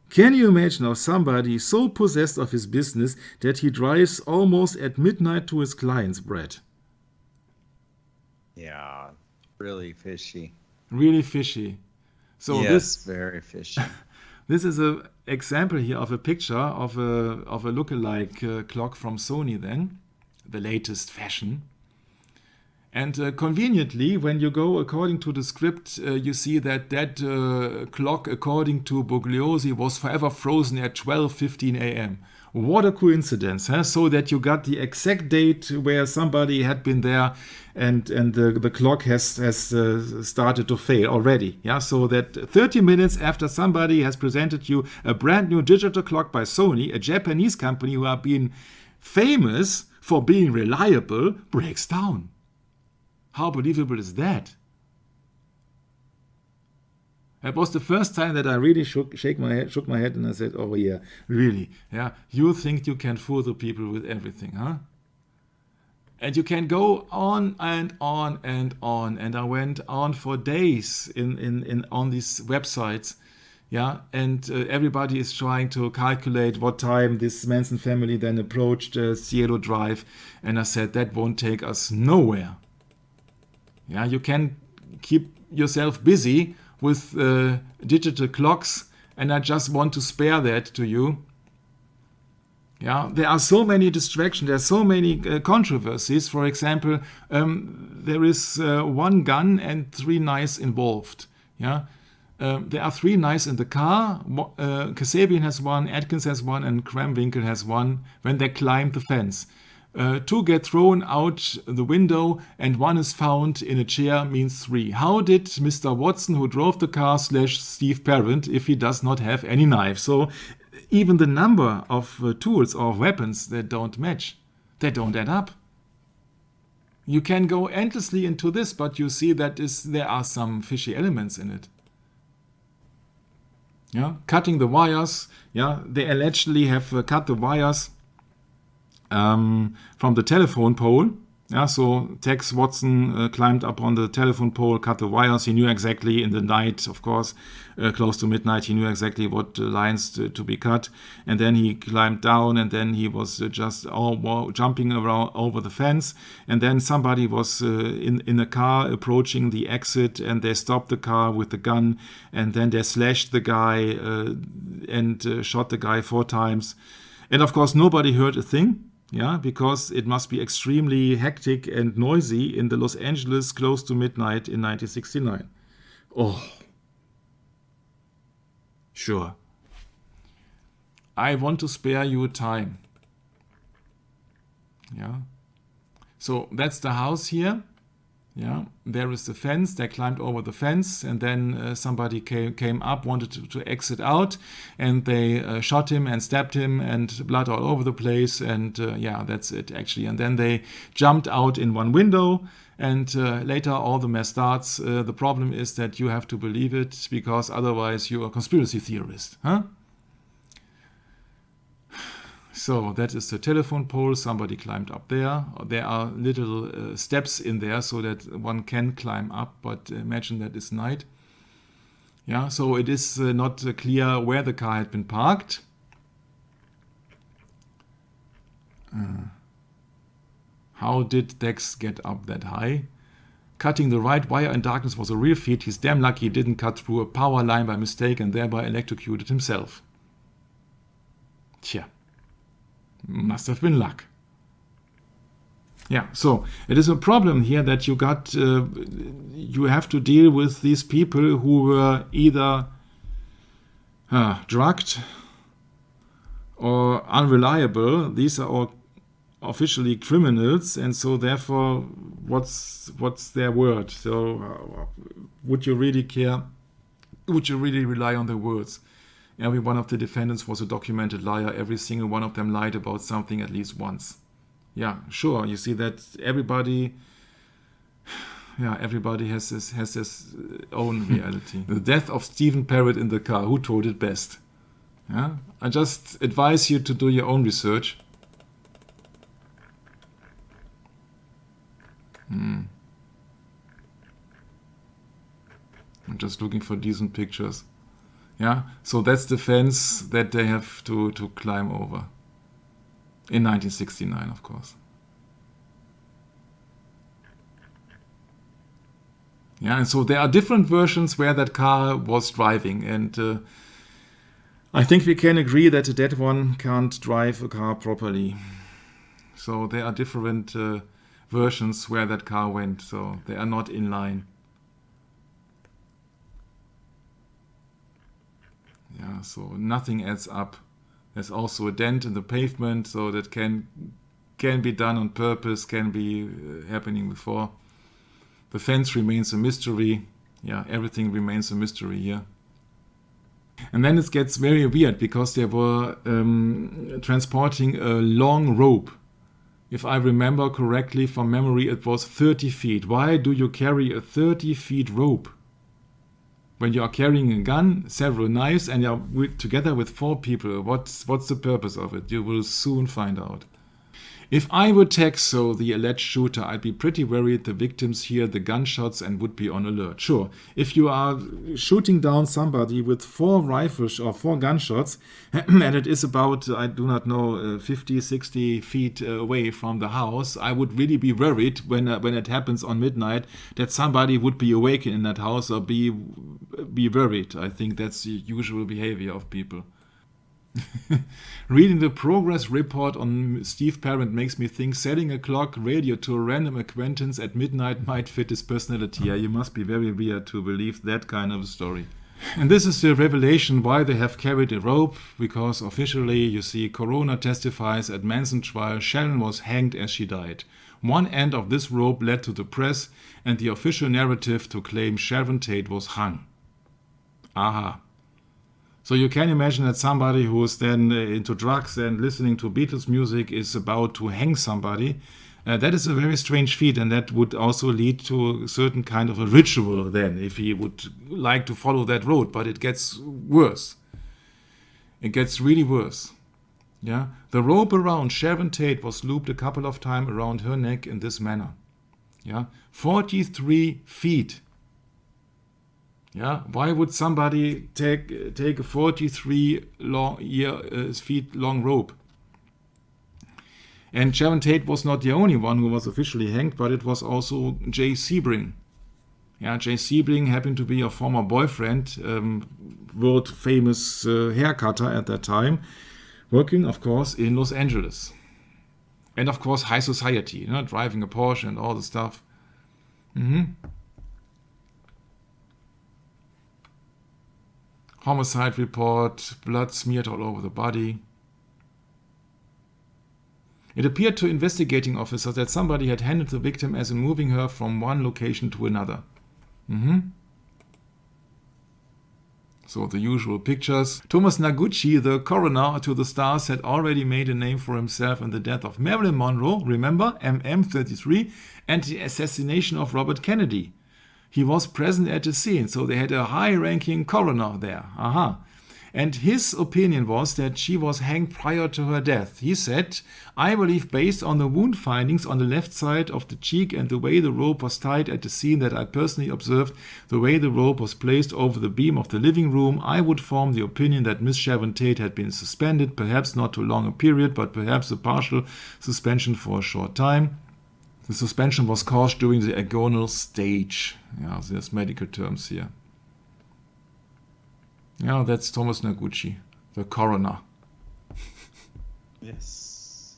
Can you imagine how somebody is so possessed of his business that he drives almost at midnight to his client's, Brett? Yeah, really fishy. Really fishy. So yes, very fishy. This is an example here of a picture of a lookalike clock from Sony then, the latest fashion. And conveniently, when you go according to the script, you see that clock, according to Bugliosi, was forever frozen at 12:15 a.m. What a coincidence, huh? So that you got the exact date where somebody had been there, and the clock has started to fail already. Yeah, so that 30 minutes after somebody has presented you a brand new digital clock by Sony, a Japanese company who are being famous for being reliable, breaks down. How believable is that? That was the first time that I really shook my head, and I said, "Oh yeah, really? Yeah, you think you can fool the people with everything, huh?" And you can go on and on and on. And I went on for days on these websites. Yeah, and everybody is trying to calculate what time this Manson family then approached Cielo Drive. And I said, that won't take us nowhere. Yeah, you can keep yourself busy with digital clocks, and I just want to spare that to you. Yeah, there are so many distractions. There are so many controversies. For example, there is one gun and 3 knives involved. Yeah, there are 3 knives in the car. Kasabian has one, Atkins has one, and Kramwinkel has one. When they climb the fence, 2 get thrown out the window, and 1 is found in a chair. Means 3. How did Mr. Watson, who drove the car, slash Steve Parent, if he does not have any knives? So even the number of tools or weapons that don't match, they don't add up. You can go endlessly into this, but you see that there are some fishy elements in it. Yeah, cutting the wires. Yeah, they allegedly have cut the wires from the telephone pole. Yeah, so Tex Watson climbed up on the telephone pole, cut the wires. He knew exactly in the night, of course, close to midnight, he knew exactly what lines to be cut. And then he climbed down, and then he was just jumping around over the fence. And then somebody was in a car approaching the exit, and they stopped the car with the gun. And then they slashed the guy and shot the guy 4 times. And of course, nobody heard a thing. Yeah, because it must be extremely hectic and noisy in the Los Angeles close to midnight in 1969. Oh, sure. I want to spare you time. Yeah. So that's the house here. Yeah, there is the fence. They climbed over the fence, and then somebody came up, wanted to exit out, and they shot him and stabbed him, and blood all over the place. And yeah, that's it actually. And then they jumped out in one window, and later all the mess starts. The problem is that you have to believe it, because otherwise you're a conspiracy theorist, huh? So that is the telephone pole. Somebody climbed up there. There are little steps in there so that one can climb up, but imagine that is night. Yeah, so it is not clear where the car had been parked. How did Dex get up that high? Cutting the right wire in darkness was a real feat. He's damn lucky he didn't cut through a power line by mistake and thereby electrocuted himself. Tja. Must have been luck. Yeah, so it is a problem here that you have to deal with these people who were either drugged or unreliable. These are all officially criminals, and so therefore, what's their word? So would you really care? Would you really rely on their words? Every one of the defendants was a documented liar. Every single one of them lied about something at least once. Yeah, sure. You see that everybody has his own reality. The death of Stephen Parrott in the car. Who told it best? Yeah, I just advise you to do your own research. I'm just looking for decent pictures. Yeah, so that's the fence that they have to climb over. In 1969, of course. Yeah, and so there are different versions where that car was driving. And I think we can agree that a dead one can't drive a car properly. So there are different versions where that car went. So they are not in line. Yeah, so nothing adds up. There's also a dent in the pavement, so that can be done on purpose, can be happening before. The fence remains a mystery. Yeah, everything remains a mystery here. And then it gets very weird because they were transporting a long rope. If I remember correctly from memory, it was 30 feet. Why do you carry a 30 feet rope? When you are carrying a gun, several knives, and you are together with 4 people, what's the purpose of it? You will soon find out. If I would tag so the alleged shooter, I'd be pretty worried the victims hear the gunshots and would be on alert. Sure, if you are shooting down somebody with 4 rifles or 4 gunshots, and it is about, I do not know, 50, 60 feet away from the house, I would really be worried when it happens on midnight that somebody would be awakened in that house or be worried. I think that's the usual behavior of people. Reading the progress report on Steve Parent makes me think setting a clock radio to a random acquaintance at midnight might fit his personality. Yeah, you must be very weird to believe that kind of a story. And this is the revelation why they have carried a rope, because officially, you see, Corona testifies at Manson trial Sharon was hanged as she died. One end of this rope led to the press and the official narrative to claim Sharon Tate was hung. Aha. So you can imagine that somebody who is then into drugs and listening to Beatles music is about to hang somebody. That is a very strange feat, and that would also lead to a certain kind of a ritual then, if he would like to follow that road. But it gets worse. It gets really worse. Yeah, the rope around Sharon Tate was looped a couple of times around her neck in this manner. Yeah, 43 feet. Yeah, why would somebody take a 43 feet long rope? And Sharon Tate was not the only one who was officially hanged, but it was also Jay Sebring. Yeah, Jay Sebring happened to be a former boyfriend, world famous hair cutter at that time, working, of course, in Los Angeles. And of course, high society, driving a Porsche and all the stuff. Homicide report, blood smeared all over the body. It appeared to investigating officers that somebody had handled the victim as in moving her from one location to another. So the usual pictures. Thomas Noguchi, the coroner to the stars, had already made a name for himself in the death of Marilyn Monroe, remember, MM33, and the assassination of Robert Kennedy. He was present at the scene, so they had a high-ranking coroner there. And his opinion was that she was hanged prior to her death. He said, I believe based on the wound findings on the left side of the cheek and the way the rope was tied at the scene that I personally observed, the way the rope was placed over the beam of the living room, I would form the opinion that Miss Sharon Tate had been suspended, perhaps not too long a period, but perhaps a partial suspension for a short time. The suspension was caused during the agonal stage. Yeah, there's medical terms here. Yeah, that's Thomas Noguchi, the coroner. Yes.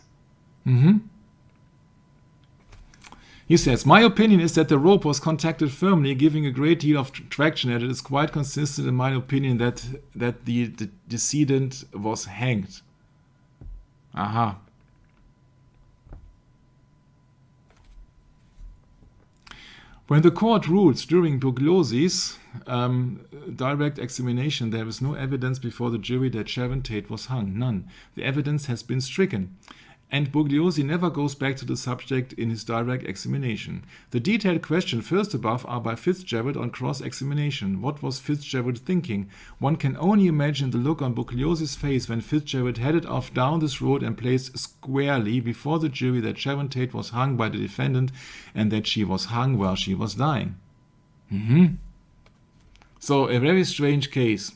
He says, my opinion is that the rope was contacted firmly, giving a great deal of traction, and it is quite consistent in my opinion that the decedent was hanged. Aha. When the court rules during Bugliosi's direct examination, there is no evidence before the jury that Sharon Tate was hung. None. The evidence has been stricken. And Bugliosi never goes back to the subject in his direct examination. The detailed questions first above are by Fitzgerald on cross-examination. What was Fitzgerald thinking? One can only imagine the look on Bugliosi's face when Fitzgerald headed off down this road and placed squarely before the jury that Sharon Tate was hung by the defendant and that she was hung while she was dying. So a very strange case.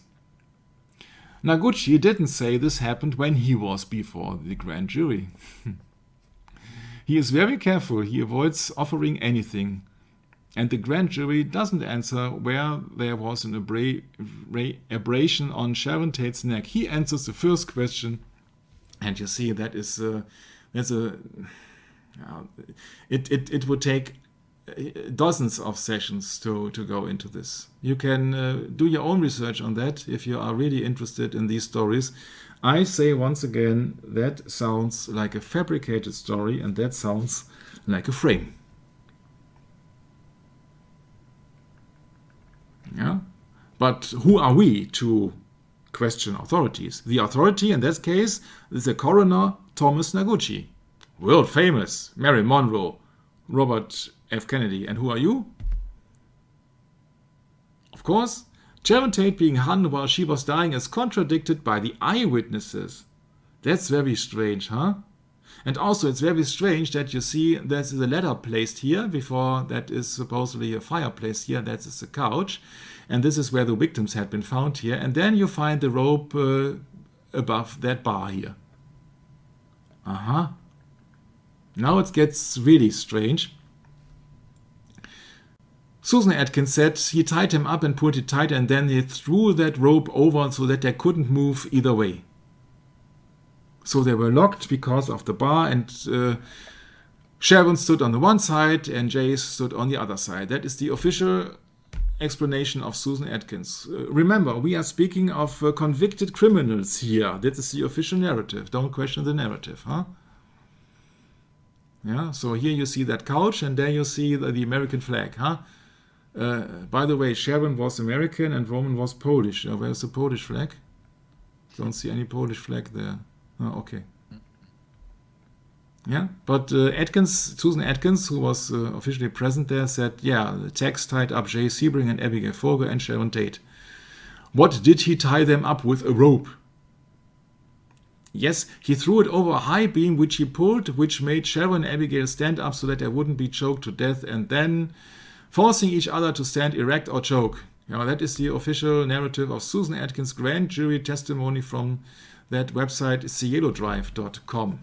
Noguchi didn't say this happened when he was before the grand jury. He is very careful. He avoids offering anything. And the grand jury doesn't answer where there was an abrasion on Sharon Tate's neck. He answers the first question. And you see, it would take dozens of sessions to go into this. You can do your own research on that if you are really interested in these stories. I say once again, that sounds like a fabricated story, and that sounds like a frame. Yeah? But who are we to question authorities? The authority in that case is the coroner Thomas Noguchi, world famous, Marilyn Monroe, Robert F. Kennedy. And who are you? Of course, Sharon Tate being hung while she was dying is contradicted by the eyewitnesses. That's very strange, huh? And also it's very strange that you see there's a ladder placed here before that is supposedly a fireplace here. That is a couch. And this is where the victims had been found here. And then you find the rope above that bar here. Now it gets really strange. Susan Atkins said he tied him up and pulled it tight, and then he threw that rope over so that they couldn't move either way. So they were locked because of the bar, and Sharon stood on the one side and Jay stood on the other side. That is the official explanation of Susan Atkins. Remember, we are speaking of convicted criminals here. That is the official narrative. Don't question the narrative, huh? Yeah, so here you see that couch, and there you see the American flag, huh? By the way, Sharon was American and Roman was Polish. Where's the Polish flag? Don't see any Polish flag there. Oh, okay. Yeah, but Susan Atkins, who was officially present there, said, yeah, the Tex tied up Jay Sebring and Abigail Folger and Sharon Tate. What did he tie them up with? A rope? Yes, he threw it over a high beam which he pulled, which made Sharon and Abigail stand up so that they wouldn't be choked to death, and then forcing each other to stand erect or choke. Yeah, that is the official narrative of Susan Atkins' grand jury testimony from that website, cielodrive.com.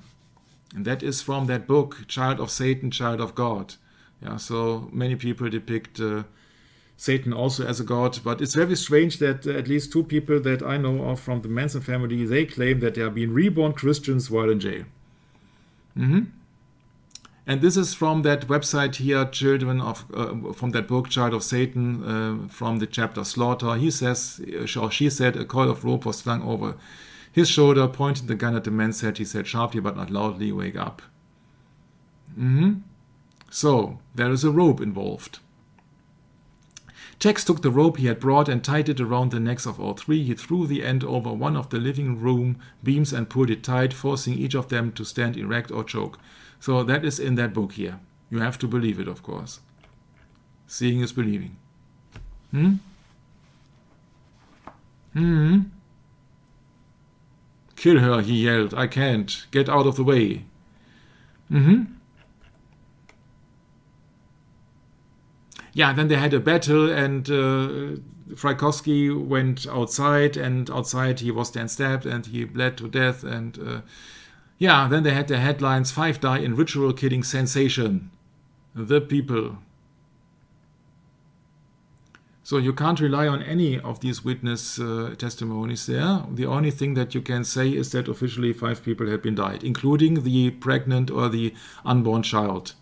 And that is from that book, Child of Satan, Child of God. Yeah, so many people depict Satan also as a god, but it's very strange that at least two people that I know of from the Manson family, they claim that they are being reborn Christians while in jail. And this is from that website here, Children of, from that book, Child of Satan, from the chapter Slaughter. He says, or she said, a coil of rope was slung over his shoulder, pointing the gun at the man's head. He said sharply but not loudly, "Wake up." So, there is a rope involved. Tex took the rope he had brought and tied it around the necks of all three. He threw the end over one of the living room beams and pulled it tight, forcing each of them to stand erect or choke. So that is in that book here. You have to believe it, of course. Seeing is believing. "Kill her," he yelled. "I can't. Get out of the way." Yeah, then they had a battle, and Frykowski went outside, and outside he was then stabbed and he bled to death. And yeah, then they had the headlines, 5 die in ritual killing sensation. The people. So you can't rely on any of these witness testimonies there. The only thing that you can say is that officially 5 people had been died, including the pregnant or the unborn child.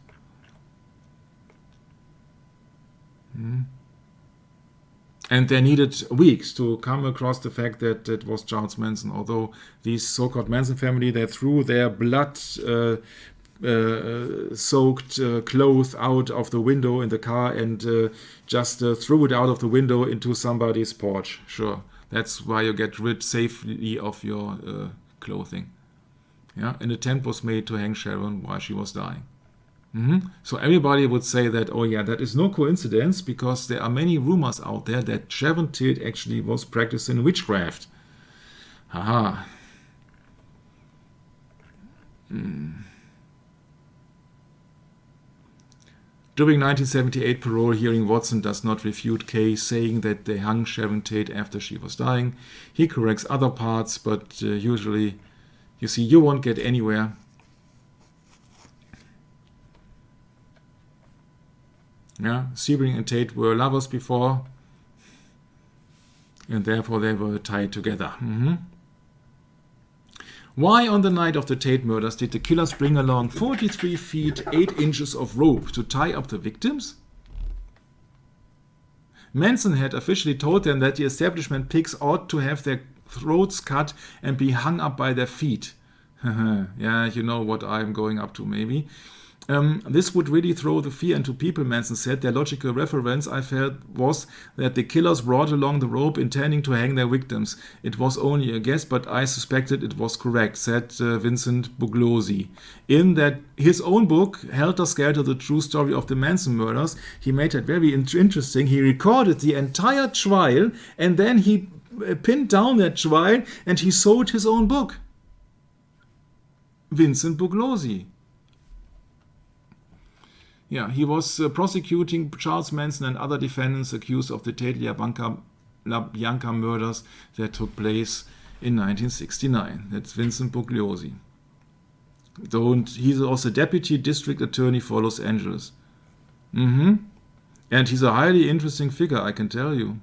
And they needed weeks to come across the fact that it was Charles Manson, although these so-called Manson family, they threw their blood-soaked clothes out of the window in the car and just threw it out of the window into somebody's porch. Sure, that's why you get rid safely of your clothing. Yeah, an attempt was made to hang Sharon while she was dying. So everybody would say that, oh yeah, that is no coincidence, because there are many rumors out there that Sharon Tate actually was practicing witchcraft. Haha. During 1978 parole hearing, Watson does not refute case, saying that they hung Sharon Tate after she was dying. He corrects other parts, but usually, you see, you won't get anywhere. Yeah, Sebring and Tate were lovers before, and therefore they were tied together. Why on the night of the Tate murders did the killers bring along 43 feet 8 inches of rope to tie up the victims? Manson had officially told them that the establishment pigs ought to have their throats cut and be hung up by their feet. Yeah, you know what I'm going up to maybe. This would really throw the fear into people, Manson said. Their logical reference, I felt, was that the killers brought along the rope intending to hang their victims. It was only a guess, but I suspected it was correct, said Vincent Bugliosi. In that his own book, Helter Skelter, The True Story of the Manson Murders, he made it very interesting. He recorded the entire trial and then he pinned down that trial and he sold his own book. Vincent Bugliosi. Yeah, he was prosecuting Charles Manson and other defendants accused of the Tate LaBianca murders that took place in 1969. That's Vincent Bugliosi. He's also deputy district attorney for Los Angeles. And he's a highly interesting figure, I can tell you.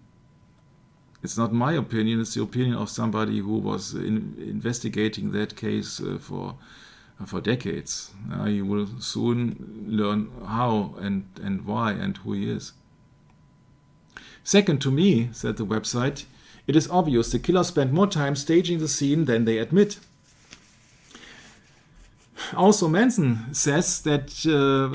It's not my opinion, it's the opinion of somebody who was investigating that case for decades. You will soon learn how and why and who he is. Second, to me, said the website, it is obvious the killer spent more time staging the scene than they admit. Also, Manson says that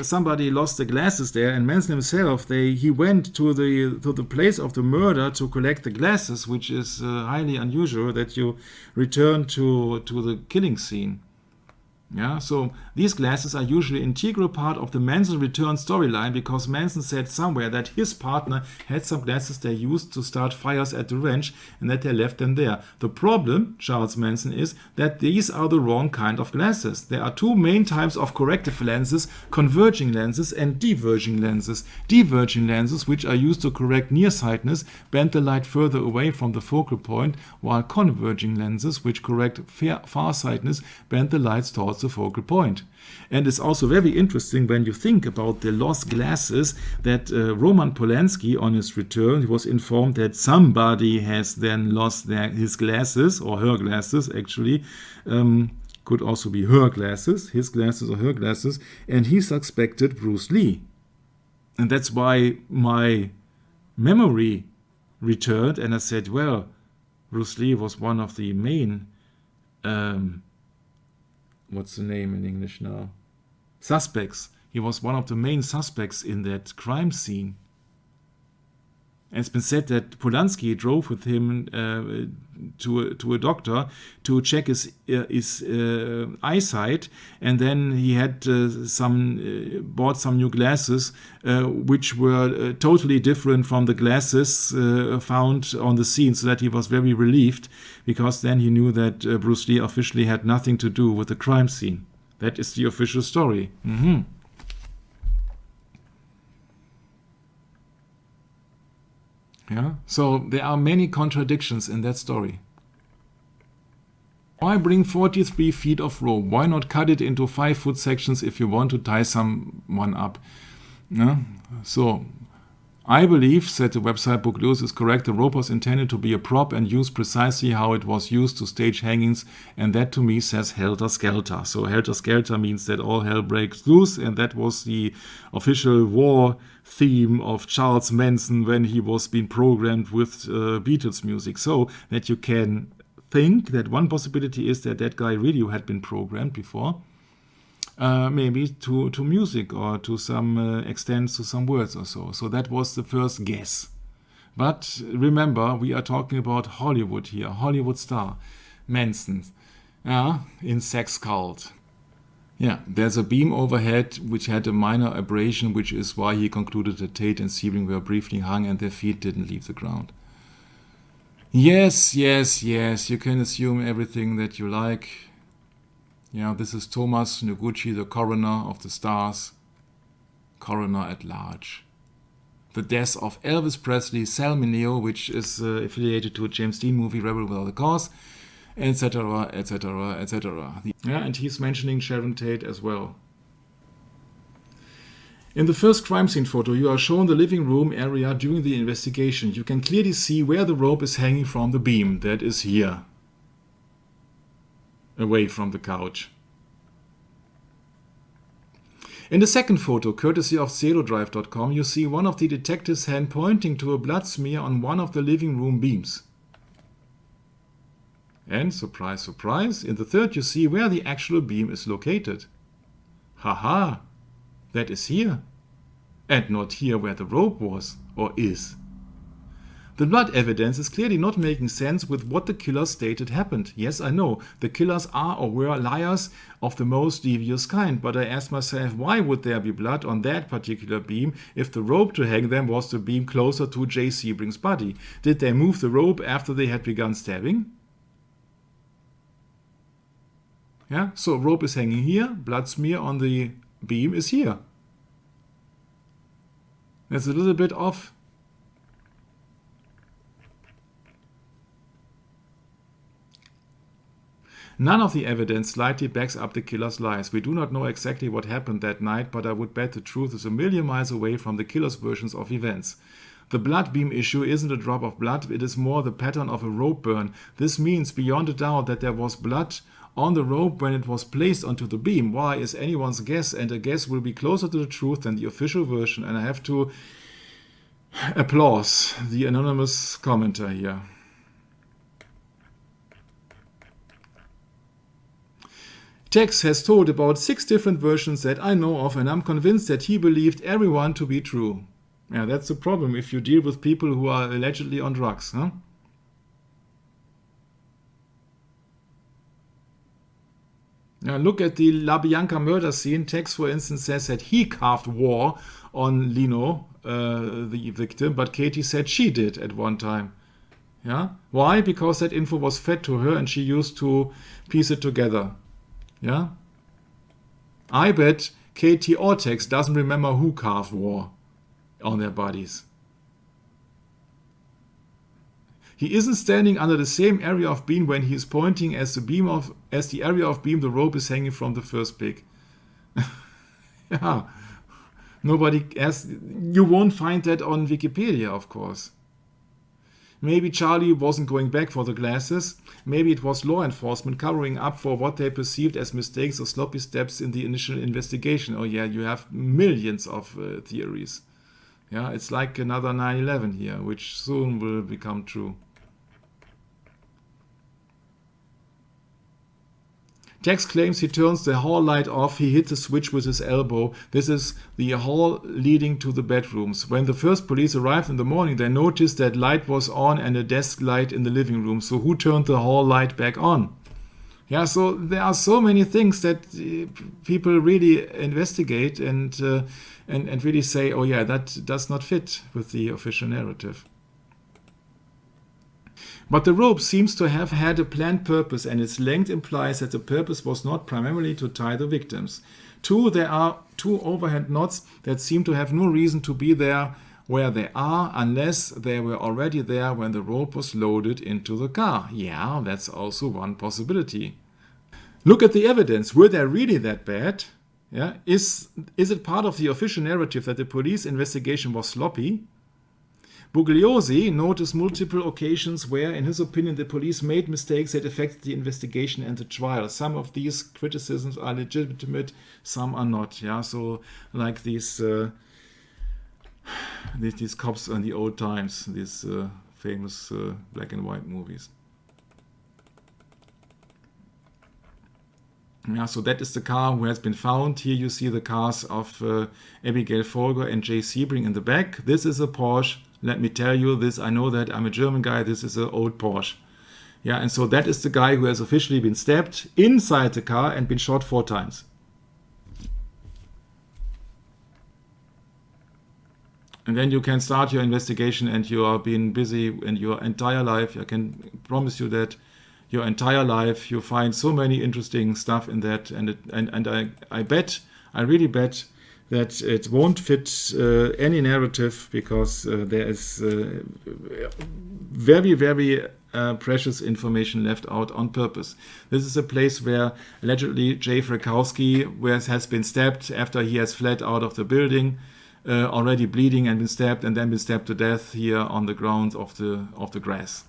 somebody lost the glasses there, and Manson himself, he went to the place of the murder to collect the glasses, which is highly unusual that you return to the killing scene. Yeah, so these glasses are usually an integral part of the Manson return storyline because Manson said somewhere that his partner had some glasses they used to start fires at the ranch and that they left them there. The problem, Charles Manson, is that these are the wrong kind of glasses. There are two main types of corrective lenses, converging lenses and diverging lenses. Diverging lenses, which are used to correct nearsightedness, bend the light further away from the focal point, while converging lenses, which correct farsightedness, bend the light towards the focal point. And it's also very interesting when you think about the lost glasses that Roman Polanski, on his return, he was informed that somebody has then lost his glasses, or her glasses actually, could also be her glasses, his glasses or her glasses, and he suspected Bruce Lee. And that's why my memory returned and I said, well, Bruce Lee was one of the main what's the name in English now? Suspects. He was one of the main suspects in that crime scene. And it's been said that Polanski drove with him to a doctor to check his eyesight, and then he had bought some new glasses which were totally different from the glasses found on the scene, so that he was very relieved because then he knew that Bruce Lee officially had nothing to do with the crime scene. That is the official story. Yeah? So there are many contradictions in that story. Why bring 43 feet of rope? Why not cut it into 5-foot sections if you want to tie someone up? Yeah? So I believe, said the website Bugliosi, is correct. The rope was intended to be a prop and used precisely how it was used to stage hangings, and that to me says Helter Skelter. So Helter Skelter means that all hell breaks loose, and that was the official war theme of Charles Manson when he was being programmed with Beatles music. So that you can think that one possibility is that that guy really had been programmed before. Maybe to music or to some extent to some words or so. So that was the first guess. But remember, we are talking about Hollywood here, Hollywood star, Manson, in Sex Cult. Yeah, there's a beam overhead which had a minor abrasion, which is why he concluded that Tate and Sebring were briefly hung and their feet didn't leave the ground. Yes, you can assume everything that you like. Yeah, this is Thomas Noguchi, the coroner of the stars, coroner at large. The death of Elvis Presley, Sal Mineo, which is affiliated to a James Dean movie, Rebel Without a Cause, etc., etc., etc. Yeah, and he's mentioning Sharon Tate as well. In the first crime scene photo, you are shown the living room area during the investigation. You can clearly see where the rope is hanging from the beam. That is here, away from the couch. In the second photo, courtesy of zelodrive.com, you see one of the detectives' hand pointing to a blood smear on one of the living room beams. And, surprise, surprise, in the third you see where the actual beam is located. Haha! that is here, and not here where the rope was or is. The blood evidence is clearly not making sense with what the killers stated happened. Yes, I know, the killers are or were liars of the most devious kind, but I asked myself, why would there be blood on that particular beam if the rope to hang them was the beam closer to Jay Sebring's body? Did they move the rope after they had begun stabbing? Yeah, so rope is hanging here, blood smear on the beam is here. That's a little bit off. None of the evidence slightly backs up the killer's lies. We do not know exactly what happened that night, but I would bet the truth is a million miles away from the killer's versions of events. The blood beam issue isn't a drop of blood, it is more the pattern of a rope burn. This means beyond a doubt that there was blood on the rope when it was placed onto the beam. Why is anyone's guess, and a guess will be closer to the truth than the official version, and I have to applaud the anonymous commenter here. Tex has told about 6 different versions that I know of, and I'm convinced that he believed everyone to be true. Yeah, that's the problem if you deal with people who are allegedly on drugs, huh? Now look at the La Bianca murder scene. Tex, for instance, says that he carved war on Lino, the victim, but Katie said she did at one time. Yeah? Why? Because that info was fed to her and she used to piece it together. Yeah? I bet Katie or Tex doesn't remember who carved war on their bodies. He isn't standing under the same area of beam when he is pointing as the area of beam the rope is hanging from the first pick. Yeah. Nobody asks, you won't find that on Wikipedia, of course. Maybe Charlie wasn't going back for the glasses. Maybe it was law enforcement covering up for what they perceived as mistakes or sloppy steps in the initial investigation. Oh yeah, you have millions of theories. Yeah, it's like another 9/11 here, which soon will become true. Tex claims he turns the hall light off. He hit the switch with his elbow. This is the hall leading to the bedrooms. When the first police arrived in the morning, they noticed that light was on and a desk light in the living room. So who turned the hall light back on? Yeah, so there are so many things that people really investigate and really say, oh yeah, that does not fit with the official narrative. But the rope seems to have had a planned purpose, and its length implies that the purpose was not primarily to tie the victims. 2, there are 2 overhand knots that seem to have no reason to be there where they are unless they were already there when the rope was loaded into the car. Yeah, that's also one possibility. Look at the evidence. Were they really that bad? Yeah, is it part of the official narrative that the police investigation was sloppy? Bugliosi noticed multiple occasions where, in his opinion, the police made mistakes that affected the investigation and the trial. Some of these criticisms are legitimate, some are not. Yeah, so like these cops in the old times, these famous black and white movies. Yeah, so that is the car who has been found. Here you see the cars of Abigail Folger and Jay Sebring in the back. This is a Porsche. Let me tell you this, I know that, I'm a German guy, this is an old Porsche. Yeah, and so that is the guy who has officially been stabbed inside the car and been shot 4 times. And then you can start your investigation and you are being busy in your entire life. I can promise you that your entire life you find so many interesting stuff in that, and I really bet that it won't fit any narrative, because there is very, very precious information left out on purpose. This is a place where allegedly Jay Frakowski has been stabbed after he has fled out of the building, already bleeding and been stabbed, and then been stabbed to death here on the ground of the grass.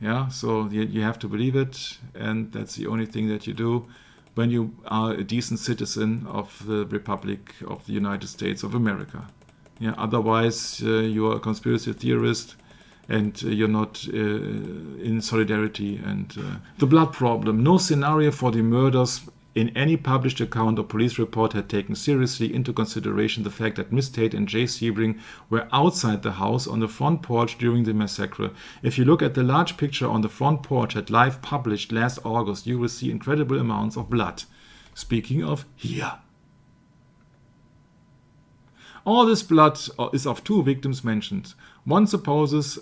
Yeah, so you have to believe it, and that's the only thing that you do when you are a decent citizen of the Republic of the United States of America. Yeah, otherwise you are a conspiracy theorist and you're not in solidarity. And the blood problem. No scenario for the murders in any published account or police report had taken seriously into consideration the fact that Miss Tate and Jay Sebring were outside the house on the front porch during the massacre. If you look at the large picture on the front porch at Live published last August, you will see incredible amounts of blood. Speaking of here. All this blood is of two victims mentioned. One supposes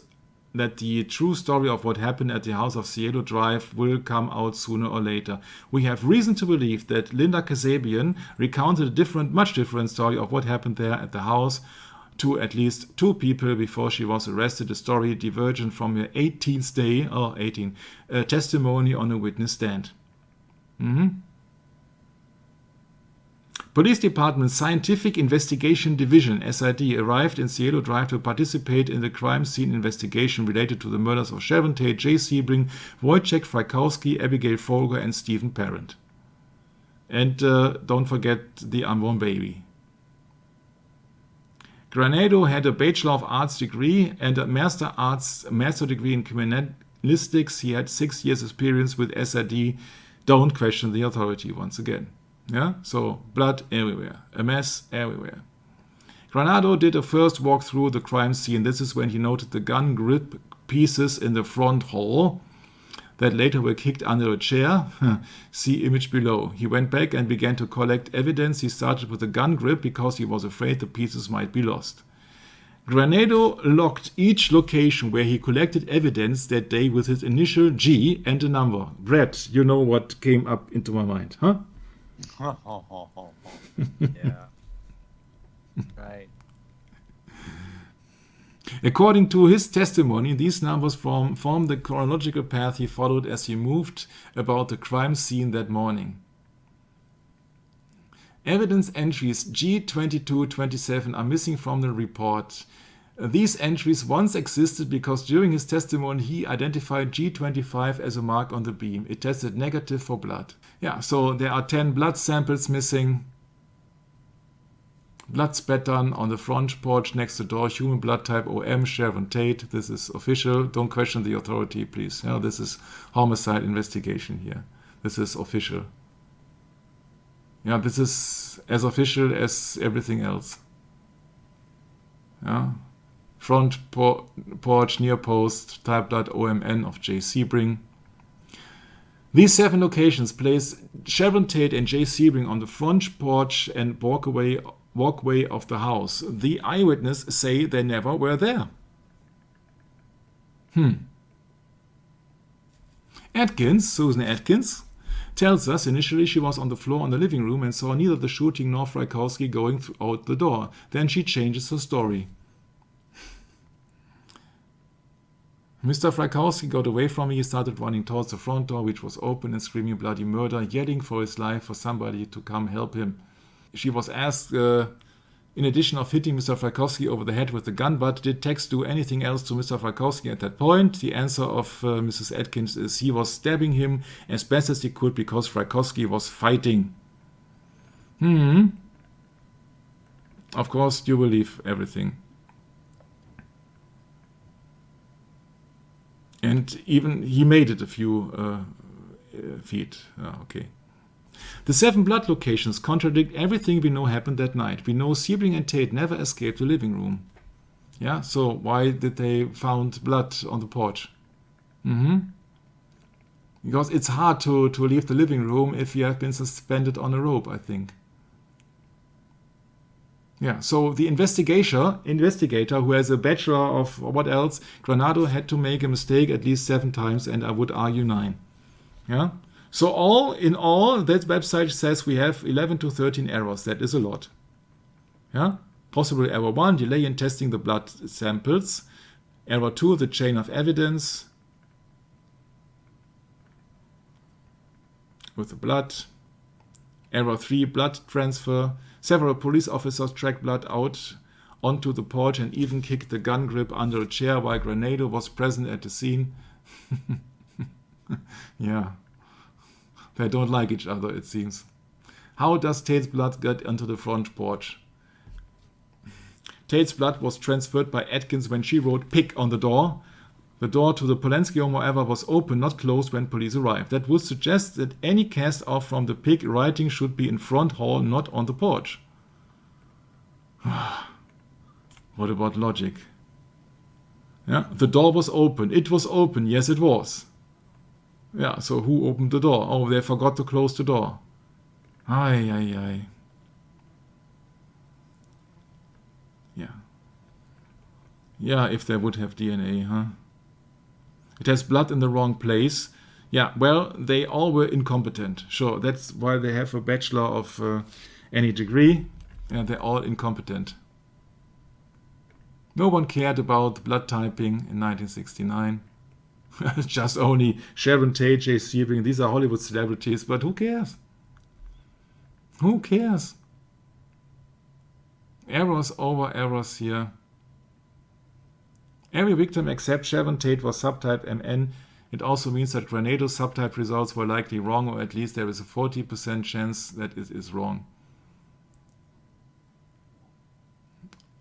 that the true story of what happened at the house of Cielo Drive will come out sooner or later. We have reason to believe that Linda Kasabian recounted a much different story of what happened there at the house to at least two people before she was arrested, a story divergent from her 18th day, testimony on a witness stand. Police Department Scientific Investigation Division, SID, arrived in Cielo Drive to participate in the crime scene investigation related to the murders of Sharon Tate, Jay Sebring, Wojciech Frykowski, Abigail Folger, and Stephen Parent. And don't forget the unborn baby. Granado had a Bachelor of Arts degree and a Master degree in Criminalistics. He had 6 years experience with SID. Don't question the authority once again. Yeah, so blood everywhere, a mess everywhere. Granado did a first walk through the crime scene. This is when he noted the gun grip pieces in the front hall that later were kicked under a chair. See image below. He went back and began to collect evidence. He started with the gun grip because he was afraid the pieces might be lost. Granado locked each location where he collected evidence that day with his initial G and a number. Brett, you know what came up into my mind, huh? Yeah. Right. According to his testimony, these numbers form the chronological path he followed as he moved about the crime scene that morning. Evidence entries G2227 are missing from the report. These entries once existed because during his testimony he identified G25 as a mark on the beam. It tested negative for blood. Yeah, so there are 10 blood samples missing. Blood spattern on the front porch next to door, human blood type OM, Sharon Tate. This is official. Don't question the authority, please. Yeah, this is homicide investigation here. This is official. Yeah, this is as official as everything else. Yeah. Front porch near post type blood OMN of Jay Sebring. These 7 locations place Sharon Tate and Jay Sebring on the front porch and walkway of the house. The eyewitness say they never were there. Susan Atkins, tells us initially she was on the floor in the living room and saw neither the shooting nor Frykowski going out the door. Then she changes her story. Mr. Frykowski got away from me. He started running towards the front door, which was open, and screaming bloody murder, yelling for his life for somebody to come help him. She was asked, in addition of hitting Mr. Frykowski over the head with the gun butt, did Tex do anything else to Mr. Frykowski at that point? The answer of Mrs. Atkins is he was stabbing him as best as he could because Frykowski was fighting. Of course, you believe everything. And even he made it a few feet. Okay. The 7 blood locations contradict everything we know happened that night. We know Sebring and Tate never escaped the living room. Yeah, so why did they found blood on the porch? Because it's hard to leave the living room if you have been suspended on a rope, I think. Yeah, so the investigator who has a bachelor of what else, Granado had to make a mistake at least 7 times, and I would argue 9. Yeah, so all in all, that website says we have 11 to 13 errors. That is a lot. Yeah, possible error 1, delay in testing the blood samples. Error 2, the chain of evidence with the blood. Error 3, blood transfer. Several police officers tracked blood out onto the porch and even kicked the gun grip under a chair while Granado was present at the scene. Yeah, they don't like each other, it seems. How does Tate's blood get onto the front porch? Tate's blood was transferred by Atkins when she wrote "pick" on the door. The door to the Polensky home, however, was open, not closed when police arrived. That would suggest that any cast off from the pig writing should be in front hall, not on the porch. What about logic? Yeah, the door was open. It was open. Yes, it was. Yeah, so who opened the door? Oh, they forgot to close the door. Ay, ay, ay. Yeah. Yeah, if they would have DNA, huh? It has blood in the wrong place. Yeah, well, they all were incompetent. Sure, that's why they have a bachelor of any degree. Yeah, they're all incompetent. No one cared about blood typing in 1969. Just only Sharon Tate, Jay Sebring. These are Hollywood celebrities, but who cares? Who cares? Errors over errors here. Every victim except Sharon Tate was subtype MN. It also means that Granado's subtype results were likely wrong, or at least there is a 40% chance that it is wrong.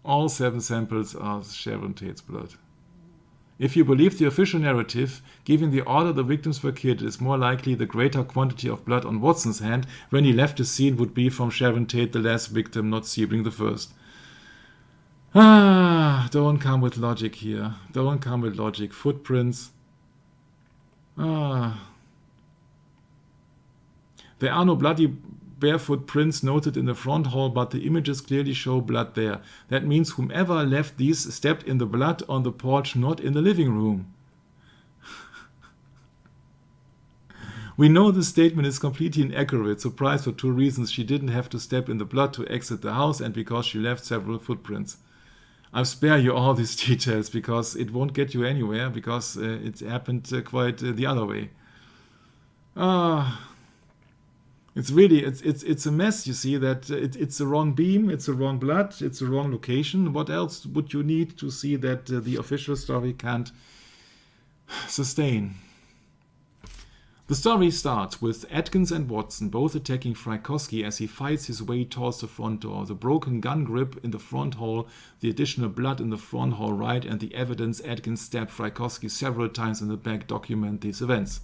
All 7 samples are Sharon Tate's blood. If you believe the official narrative, given the order the victims were killed, it is more likely the greater quantity of blood on Watson's hand when he left the scene would be from Sharon Tate, the last victim, not Sebring the first. Don't come with logic here. Don't come with logic. Footprints. There are no bloody barefoot prints noted in the front hall, but the images clearly show blood there. That means whomever left these stepped in the blood on the porch, not in the living room. We know this statement is completely inaccurate. Surprise for 2 reasons. She didn't have to step in the blood to exit the house, and because she left several footprints. I'll spare you all these details because it won't get you anywhere, because it happened quite the other way. It's really, it's a mess, you see, that it's the wrong beam, it's the wrong blood, it's the wrong location. What else would you need to see that the official story can't sustain? The story starts with Atkins and Watson both attacking Frykowski as he fights his way towards the front door. The broken gun grip in the front hall, the additional blood in the front hall right, and the evidence Atkins stabbed Frykowski several times in the back document these events.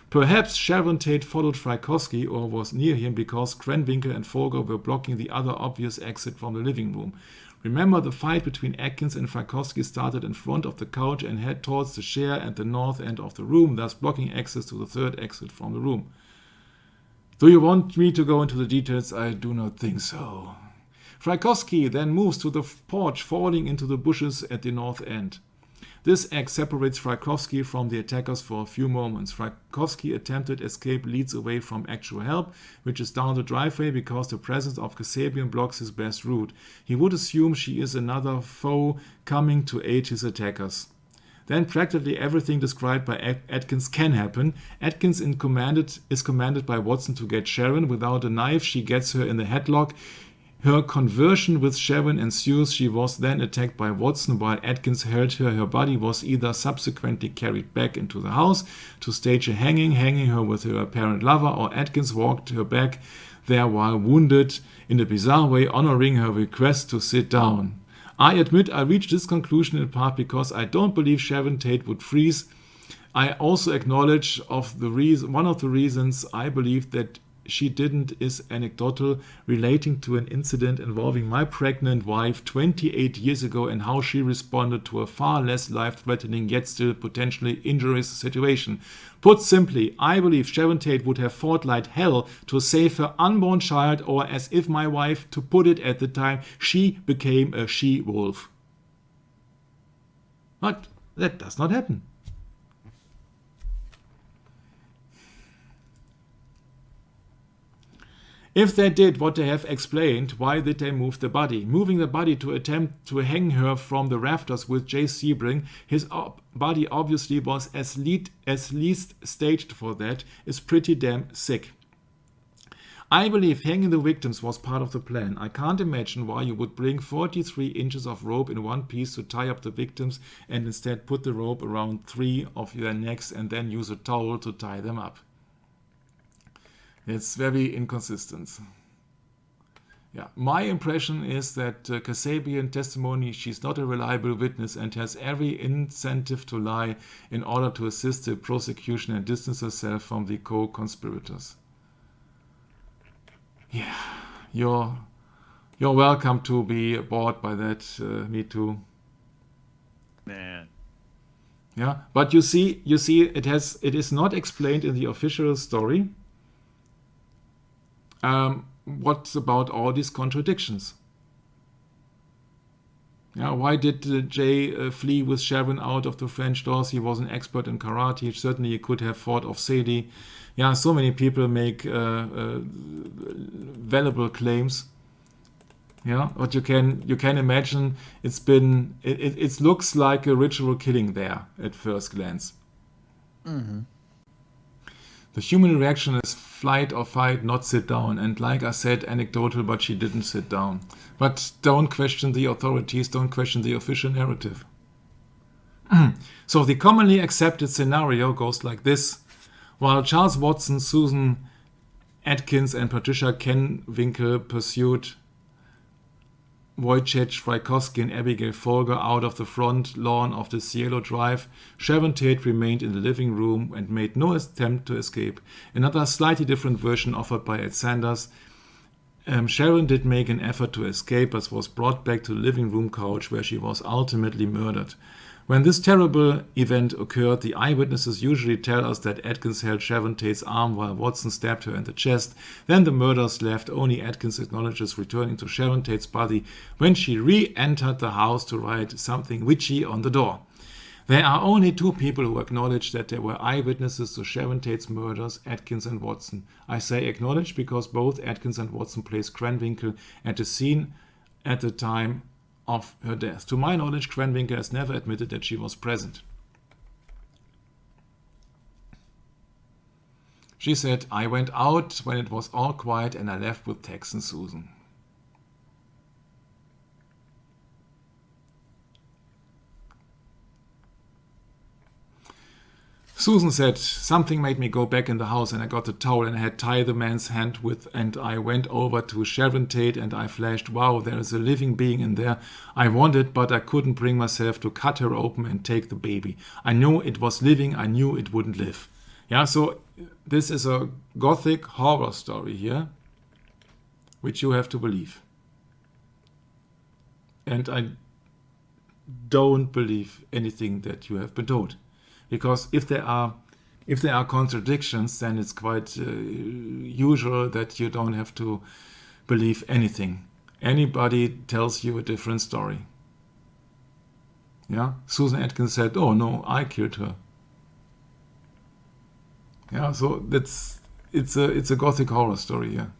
Perhaps Sharon Tate followed Frykowski or was near him because Krenwinkel and Folger were blocking the other obvious exit from the living room. Remember, the fight between Atkins and Frykowski started in front of the couch and head towards the chair at the north end of the room, thus blocking access to the third exit from the room. Do you want me to go into the details? I do not think so. Frykowski then moves to the porch, falling into the bushes at the north end. This act separates Frykowski from the attackers for a few moments. Frykowski attempted escape leads away from actual help, which is down the driveway because the presence of Kasabian blocks his best route. He would assume she is another foe coming to aid his attackers. Then practically everything described by Atkins can happen. Atkins is commanded by Watson to get Sharon. Without a knife, she gets her in the headlock. Her conversion with Sharon ensues. She was then attacked by Watson while Atkins held her. Her body was either subsequently carried back into the house to stage a hanging her with her apparent lover, or Atkins walked her back there while wounded in a bizarre way, honoring her request to sit down. I admit I reached this conclusion in part because I don't believe Sharon Tate would freeze. I also acknowledge one of the reasons I believe that she didn't is anecdotal, relating to an incident involving my pregnant wife 28 years ago and how she responded to a far less life-threatening yet still potentially injurious situation. Put simply, I believe Sharon Tate would have fought like hell to save her unborn child, or as if my wife, to put it at the time, she became a she-wolf. But that does not happen. If they did what they have explained, why did they move the body? Moving the body to attempt to hang her from the rafters with Jay Sebring, his body obviously was as least staged for that, is pretty damn sick. I believe hanging the victims was part of the plan. I can't imagine why you would bring 43 inches of rope in one piece to tie up the victims and instead put the rope around 3 of their necks and then use a towel to tie them up. It's very inconsistent. Yeah, my impression is that Kasabian testimony, she's not a reliable witness and has every incentive to lie in order to assist the prosecution and distance herself from the co-conspirators. Yeah, you're welcome to be bored by that. Me too. Man. Yeah, but you see, it is not explained in the official story. What about all these contradictions? Yeah, why did Jay flee with Sharon out of the French doors? He was an expert in karate. Certainly, he could have fought off Sadie. Yeah, so many people make valuable claims. Yeah, but you can imagine it looks like a ritual killing there at first glance. Mm-hmm. The human reaction is flight or fight, not sit down. And like I said, anecdotal, but she didn't sit down. But don't question the authorities, don't question the official narrative. So the commonly accepted scenario goes like this. While Charles Watson, Susan Atkins, and Patricia Kenwinkle pursued Wojciech Frykowski and Abigail Folger out of the front lawn of the Cielo Drive, Sharon Tate remained in the living room and made no attempt to escape. Another slightly different version offered by Ed Sanders. Sharon did make an effort to escape but was brought back to the living room couch where she was ultimately murdered. When this terrible event occurred, the eyewitnesses usually tell us that Atkins held Sharon Tate's arm while Watson stabbed her in the chest. Then the murders left. Only Atkins acknowledges returning to Sharon Tate's body when she re-entered the house to write something witchy on the door. There are only two people who acknowledge that they were eyewitnesses to Sharon Tate's murders, Atkins and Watson. I say acknowledge because both Atkins and Watson placed Krenwinkel at the scene at the time of her death. To my knowledge, Krenwinkel has never admitted that she was present. She said, I went out when it was all quiet and I left with Tex and Susan. Susan said, something made me go back in the house and I got the towel and I had tied the man's hand with and I went over to Sharon Tate and I flashed, wow, there is a living being in there. I wanted, but I couldn't bring myself to cut her open and take the baby. I knew it was living. I knew it wouldn't live. Yeah, so this is a gothic horror story here, which you have to believe. And I don't believe anything that you have been told. Because if there are contradictions, then it's quite usual that you don't have to believe anything. Anybody tells you a different story. Yeah, Susan Atkins said, "Oh no, I killed her." Yeah, so it's a gothic horror story here.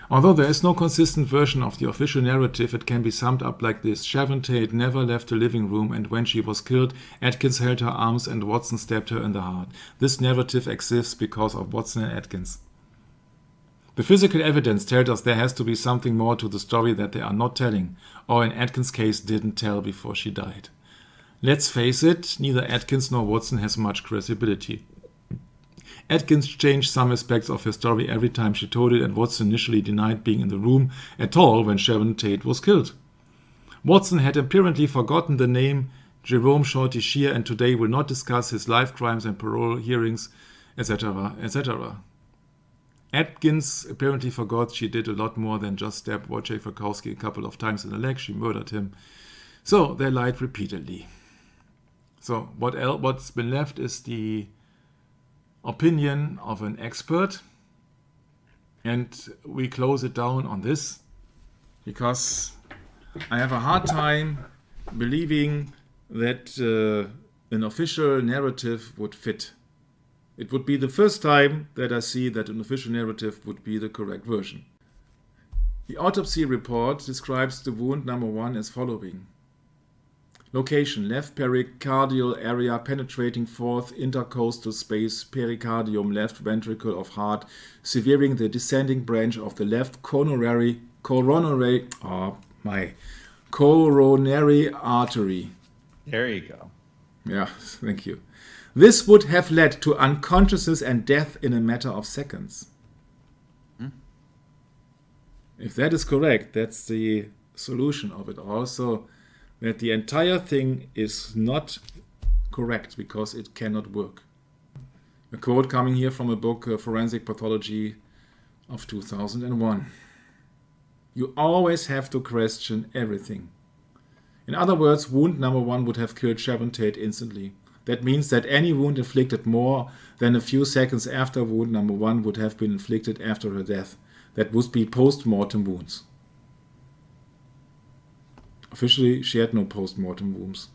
Although there is no consistent version of the official narrative, it can be summed up like this. Sharon Tate never left the living room, and when she was killed, Atkins held her arms and Watson stabbed her in the heart. This narrative exists because of Watson and Atkins. The physical evidence tells us there has to be something more to the story that they are not telling, or in Atkins' case didn't tell before she died. Let's face it, neither Atkins nor Watson has much credibility. Atkins changed some aspects of her story every time she told it, and Watson initially denied being in the room at all when Sharon Tate was killed. Watson had apparently forgotten the name Jerome Shorty Shear and today will not discuss his life crimes and parole hearings, etc., etc. Atkins apparently forgot she did a lot more than just stab Wojciech Frykowski a couple of times in the leg. She murdered him. So they lied repeatedly. So what's been left is the opinion of an expert, and we close it down on this because I have a hard time believing that an official narrative would fit. It would be the first time that I see that an official narrative would be the correct version. The autopsy report describes the wound number 1 as following. Location, left pericardial area penetrating fourth intercostal space, pericardium, left ventricle of heart, severing the descending branch of the left coronary artery. There you go. Yeah, thank you. This would have led to unconsciousness and death in a matter of seconds. If that is correct, that's the solution of it also, that the entire thing is not correct because it cannot work. A quote coming here from a book, Forensic Pathology of 2001. You always have to question everything. In other words, wound number 1 would have killed Sharon Tate instantly. That means that any wound inflicted more than a few seconds after wound number 1 would have been inflicted after her death. That would be post-mortem wounds. Officially, she had no post-mortem wounds.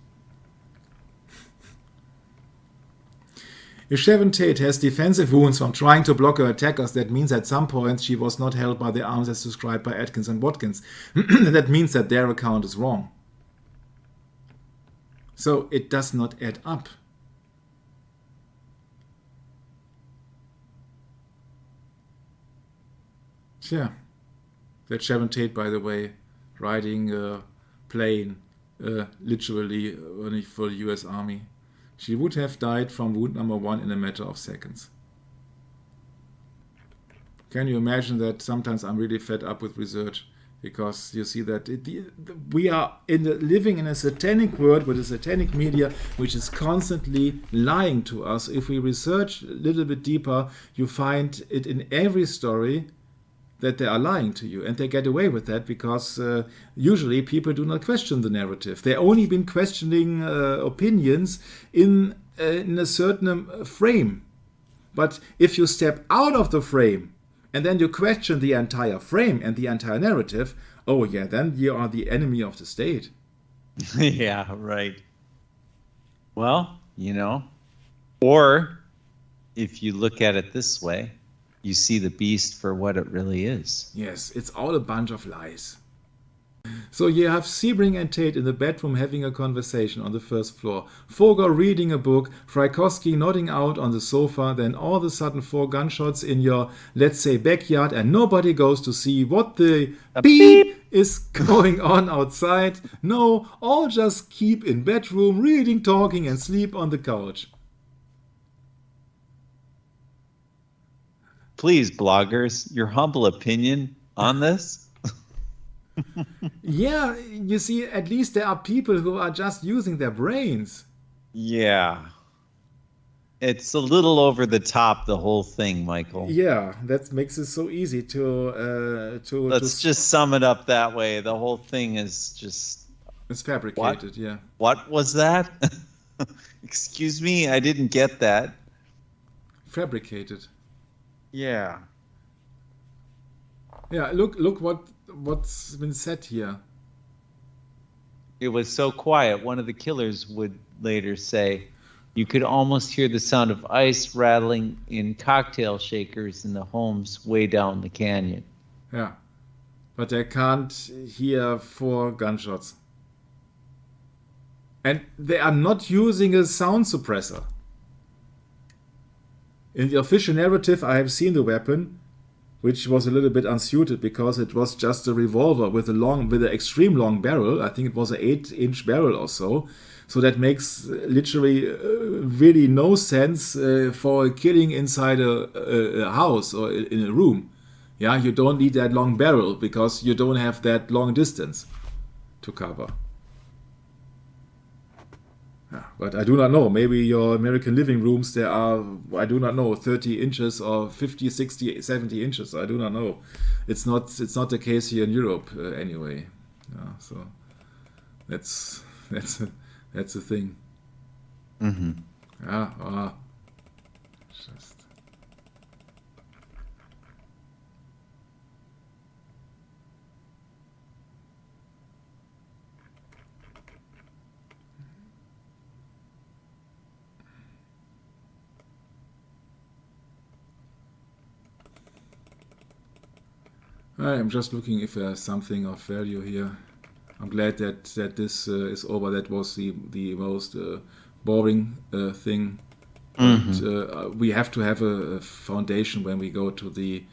If Sharon Tate has defensive wounds from trying to block her attackers, that means at some point she was not held by the arms as described by Atkins and Watkins. That means that their account is wrong. So it does not add up. Yeah. That Sharon Tate, by the way, riding a plane, literally only for the US Army. She would have died from wound number 1 in a matter of seconds. Can you imagine that? Sometimes I'm really fed up with research, because you see that we are living in a satanic world with a satanic media which is constantly lying to us. If we research a little bit deeper, you find it in every story that they are lying to you, and they get away with that because usually people do not question the narrative. They only been questioning opinions in a certain frame. But if you step out of the frame and then you question the entire frame and the entire narrative, oh yeah, then you are the enemy of the state. Yeah, right. Well, or if you look at it this way, you see the beast for what it really is. Yes, it's all a bunch of lies. So you have Sebring and Tate in the bedroom having a conversation on the first floor. Fogel reading a book, Frykowski nodding out on the sofa, then all of a sudden 4 gunshots in your, let's say, backyard, and nobody goes to see what the beep is going on outside. No, all just keep in bedroom, reading, talking, and sleep on the couch. Please, bloggers, your humble opinion on this? Yeah, you see, at least there are people who are just using their brains. Yeah. It's a little over the top, the whole thing, Michael. Yeah, that makes it so easy to Let's just sum it up that way. The whole thing is just... It's fabricated, yeah. What was that? Excuse me, I didn't get that. Fabricated. Yeah. Yeah, look what's been said here. It was so quiet. One of the killers would later say, you could almost hear the sound of ice rattling in cocktail shakers in the homes way down the canyon. Yeah. But they can't hear 4 gunshots. And they are not using a sound suppressor. In the official narrative, I have seen the weapon, which was a little bit unsuited because it was just a revolver with an extreme long barrel. I think it was an 8-inch barrel or so. So that makes literally really no sense for killing inside a house or in a room. Yeah, you don't need that long barrel because you don't have that long distance to cover. But I do not know. Maybe your American living rooms, there are, I do not know, 30 inches or 50, 60, 70 inches. I do not know. It's not the case here in Europe anyway. Yeah, so that's the thing. Mm-hmm. Yeah. Just. I'm just looking if there's something of value here. I'm glad that this is over. That was the most boring thing. But we have to have a foundation when we go to the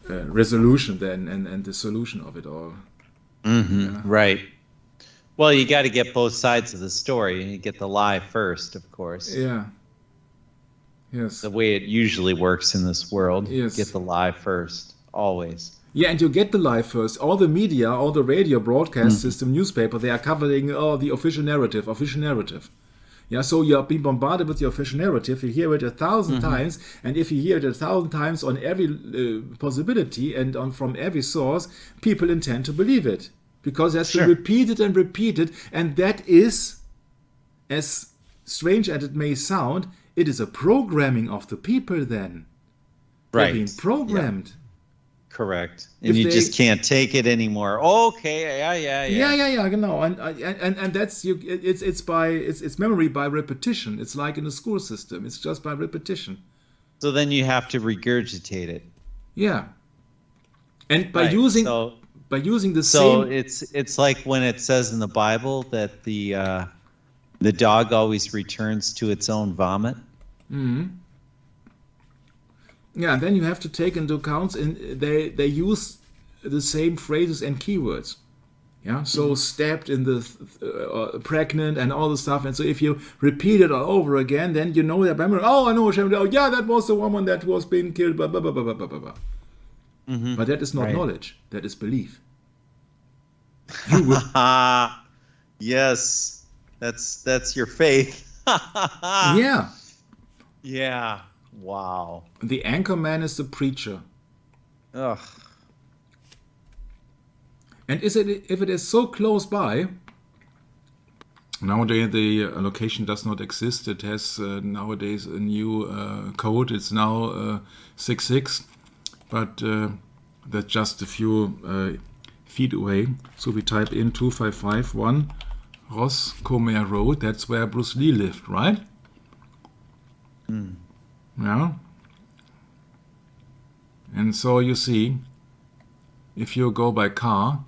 resolution then and the solution of it all. Mm-hmm. Yeah. Right. Well, you got to get both sides of the story. You get the lie first, of course. Yeah. Yes. The way it usually works in this world. Yes. Get the lie first, always. Yeah, and you get the lie first. All the media, all the radio, broadcast system, newspaper, they are covering the official narrative. Yeah, so you are being bombarded with the official narrative. You hear it 1,000 times, and if you hear it 1,000 times on every possibility and from every source, people intend to believe it because it has been repeated and repeated, and that is, as strange as it may sound, it is a programming of the people. Then they're being programmed. Yeah. Correct, and you just can't take it anymore. Okay, Yeah. No, and that's you. It's memory by repetition. It's like in a school system. It's just by repetition. So then you have to regurgitate it. Yeah, and by using the same. So it's like when it says in the Bible that the dog always returns to its own vomit. Mm-hmm. Yeah, and then you have to take into account they use the same phrases and keywords. Yeah, so stabbed in the pregnant and all the stuff, and so if you repeat it all over again, then you know that memory. Oh, I know. Oh, yeah, that was the woman that was being killed. Blah blah blah blah blah blah. But that is not knowledge. That is belief. Yes, that's your faith. Yeah. Yeah. Wow. The anchor man is the preacher. Ugh. And if it is so close by, nowadays the location does not exist. It has nowadays a new code. It's now 66, but that's just a few feet away. So we type in 2551 Roscommare Road. That's where Bruce Lee lived, right? Yeah. And so you see, if you go by car,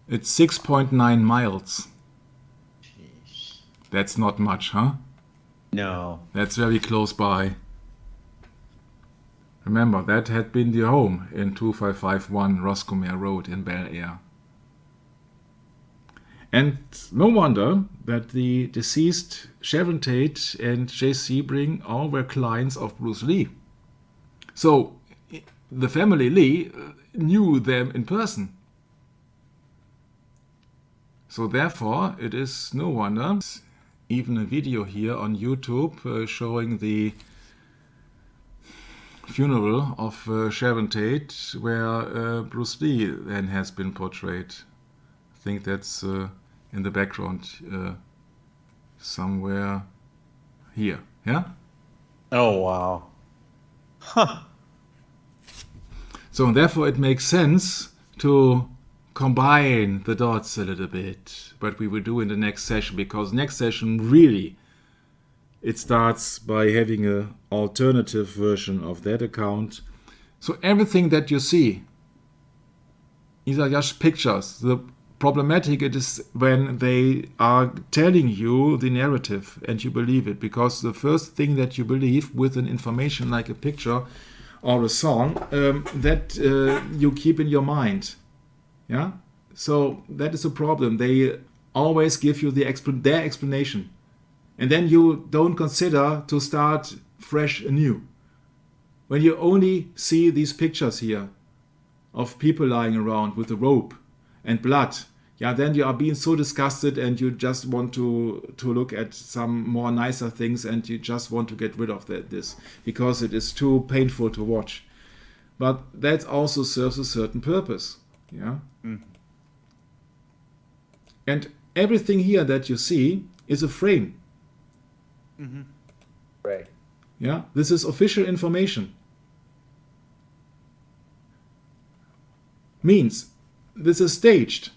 it's 6.9 miles. Jeez. That's not much, huh? No. That's very close by. Remember, that had been the home in 2551 Roscommare Road in Bel Air. And no wonder that the deceased Sharon Tate and Jay Sebring all were clients of Bruce Lee. So the family Lee knew them in person. So therefore, it is no wonder. Even a video here on YouTube showing the funeral of Sharon Tate, where Bruce Lee then has been portrayed. I think that's in the background somewhere here. Yeah? Oh, wow. Huh. So therefore it makes sense to combine the dots a little bit, but we will do in the next session, because next session really, it starts by having an alternative version of that account. So everything that you see, these are just pictures. The problematic it is when they are telling you the narrative and you believe it, because the first thing that you believe with an information like a picture or a song that you keep in your mind. Yeah, so that is a problem. They always give you their explanation, and then you don't consider to start fresh anew. When you only see these pictures here of people lying around with a rope and blood, yeah, then you are being so disgusted and you just want to look at some more nicer things, and you just want to get rid of this because it is too painful to watch. But that also serves a certain purpose. Yeah. And everything here that you see is a frame. Right. Yeah, this is official information. Means this is staged.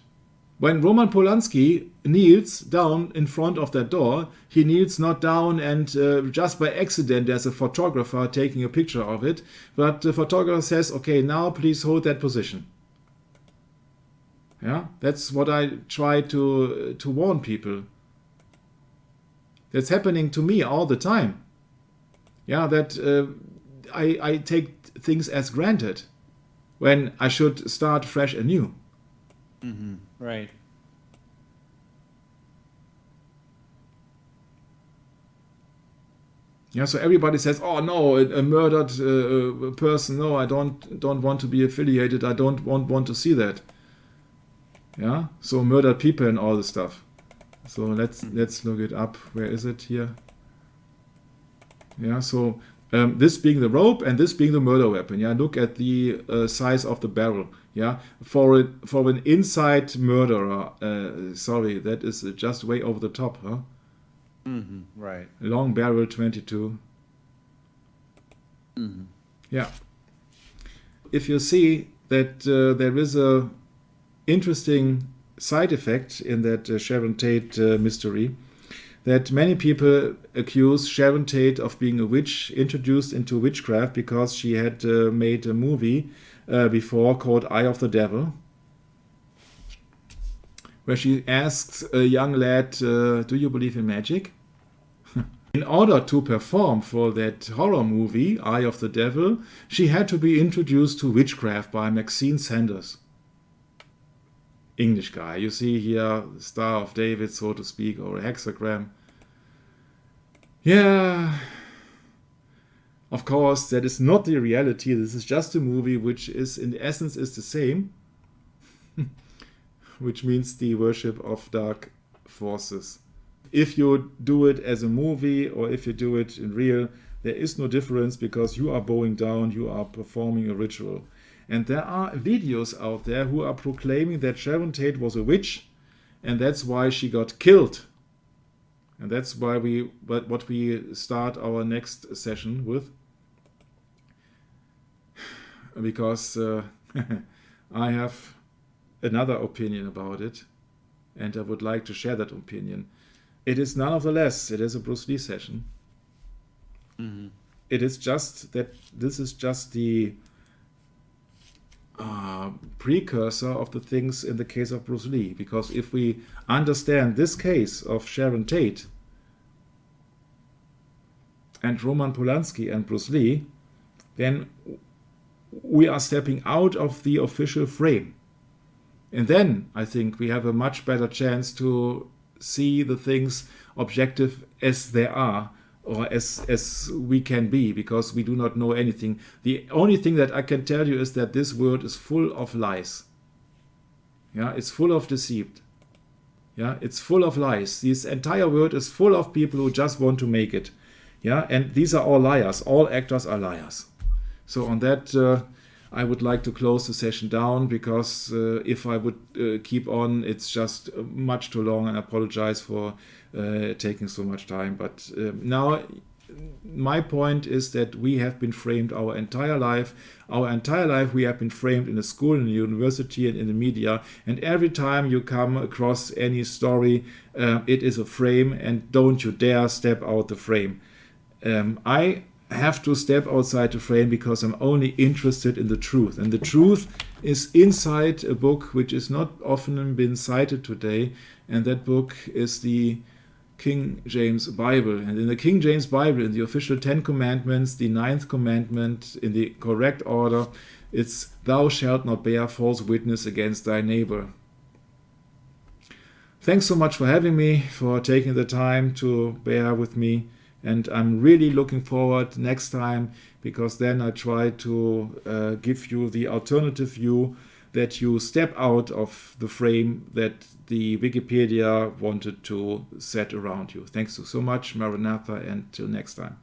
When Roman Polanski kneels down in front of that door, he kneels not down and just by accident there's a photographer taking a picture of it, but the photographer says, okay, now please hold that position. Yeah, that's what I try to warn people. That's happening to me all the time. Yeah, that I take things as granted when I should start fresh anew. Right. Yeah, so everybody says, "Oh no, a murdered person. No, I don't want to be affiliated. I don't want to see that." Yeah, so murdered people and all this stuff. So let's look it up. Where is it here? Yeah, so this being the rope and this being the murder weapon. Yeah, look at the size of the barrel. Yeah, for an inside murderer. Sorry, that is just way over the top, huh? Right. Long barrel, 22. Yeah. If you see that there is a interesting side effect in that Sharon Tate mystery, that many people accuse Sharon Tate of being a witch, introduced into witchcraft because she had made a movie before called Eye of the Devil, where she asks a young lad, "Do you believe in magic?" In order to perform for that horror movie, Eye of the Devil, she had to be introduced to witchcraft by Maxine Sanders. English guy. You see here, Star of David, so to speak, or a hexagram. Yeah, of course, that is not the reality. This is just a movie which is, in essence, is the same, which means the worship of dark forces. If you do it as a movie or if you do it in real, there is no difference because you are bowing down, you are performing a ritual. And there are videos out there who are proclaiming that Sharon Tate was a witch and that's why she got killed. And that's why what we start our next session with. Because I have another opinion about it and I would like to share that opinion. It is none of the less, it is a Bruce Lee session. It is just that this is just the precursor of the things in the case of Bruce Lee. Because if we understand this case of Sharon Tate and Roman Polanski and Bruce Lee, then we are stepping out of the official frame. And then I think we have a much better chance to see the things objective as they are, or as we can be, because we do not know anything. The only thing that I can tell you is that this world is full of lies. Yeah, it's full of deceit. Yeah, it's full of lies. This entire world is full of people who just want to make it. Yeah, and these are all liars. All actors are liars. So on that, I would like to close the session down because if I would keep on, it's just much too long. I apologize for taking so much time. But now my point is that we have been framed our entire life. Our entire life we have been framed in a school, in a university, and in the media. And every time you come across any story, it is a frame, and don't you dare step out the frame. I have to step outside the frame because I'm only interested in the truth. And the truth is inside a book which is not often been cited today. And that book is the King James Bible. And in the King James Bible, in the official 10 Commandments, the 9th commandment in the correct order, it's "Thou shalt not bear false witness against thy neighbor." Thanks so much for having me, for taking the time to bear with me. And I'm really looking forward next time, because then I try to give you the alternative view, that you step out of the frame that the Wikipedia wanted to set around you. Thanks so much. Maranatha, and till next time.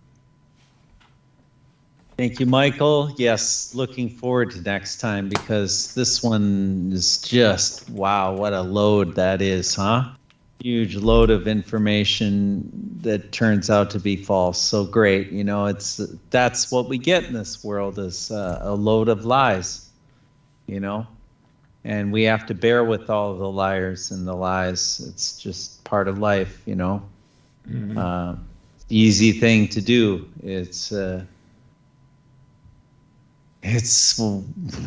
Thank you, Michael. Yes, looking forward to next time, because this one is just, wow, what a load that is, huh? Huge load of information that turns out to be false. So great, you know, that's what we get in this world, is a load of lies, you know, and we have to bear with all of the liars and the lies. It's just part of life, you know. Easy thing to do. It's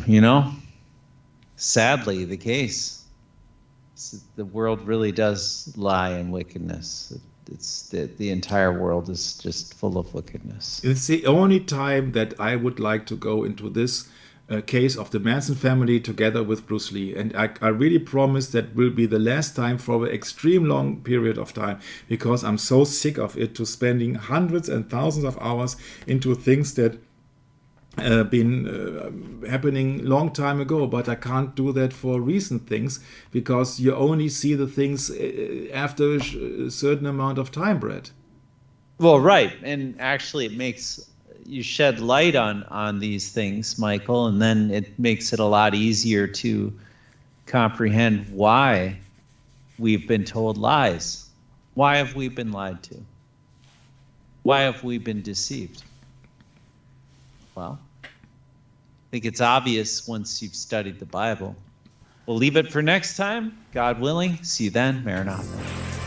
you know, sadly the case. The world really does lie in wickedness. It's the entire world is just full of wickedness. It's the only time that I would like to go into this case of the Manson family together with Bruce Lee. And I really promise that will be the last time for an extreme long period of time, because I'm so sick of it, to spending hundreds and thousands of hours into things that been happening long time ago, but I can't do that for recent things, because you only see the things after a certain amount of time, Brett. Well, right. And actually it makes you shed light on these things, Michael, and then it makes it a lot easier to comprehend why we've been told lies. Why have we been lied to? Why have we been deceived? Well, I think it's obvious once you've studied the Bible. We'll leave it for next time. God willing. See you then. Maranatha.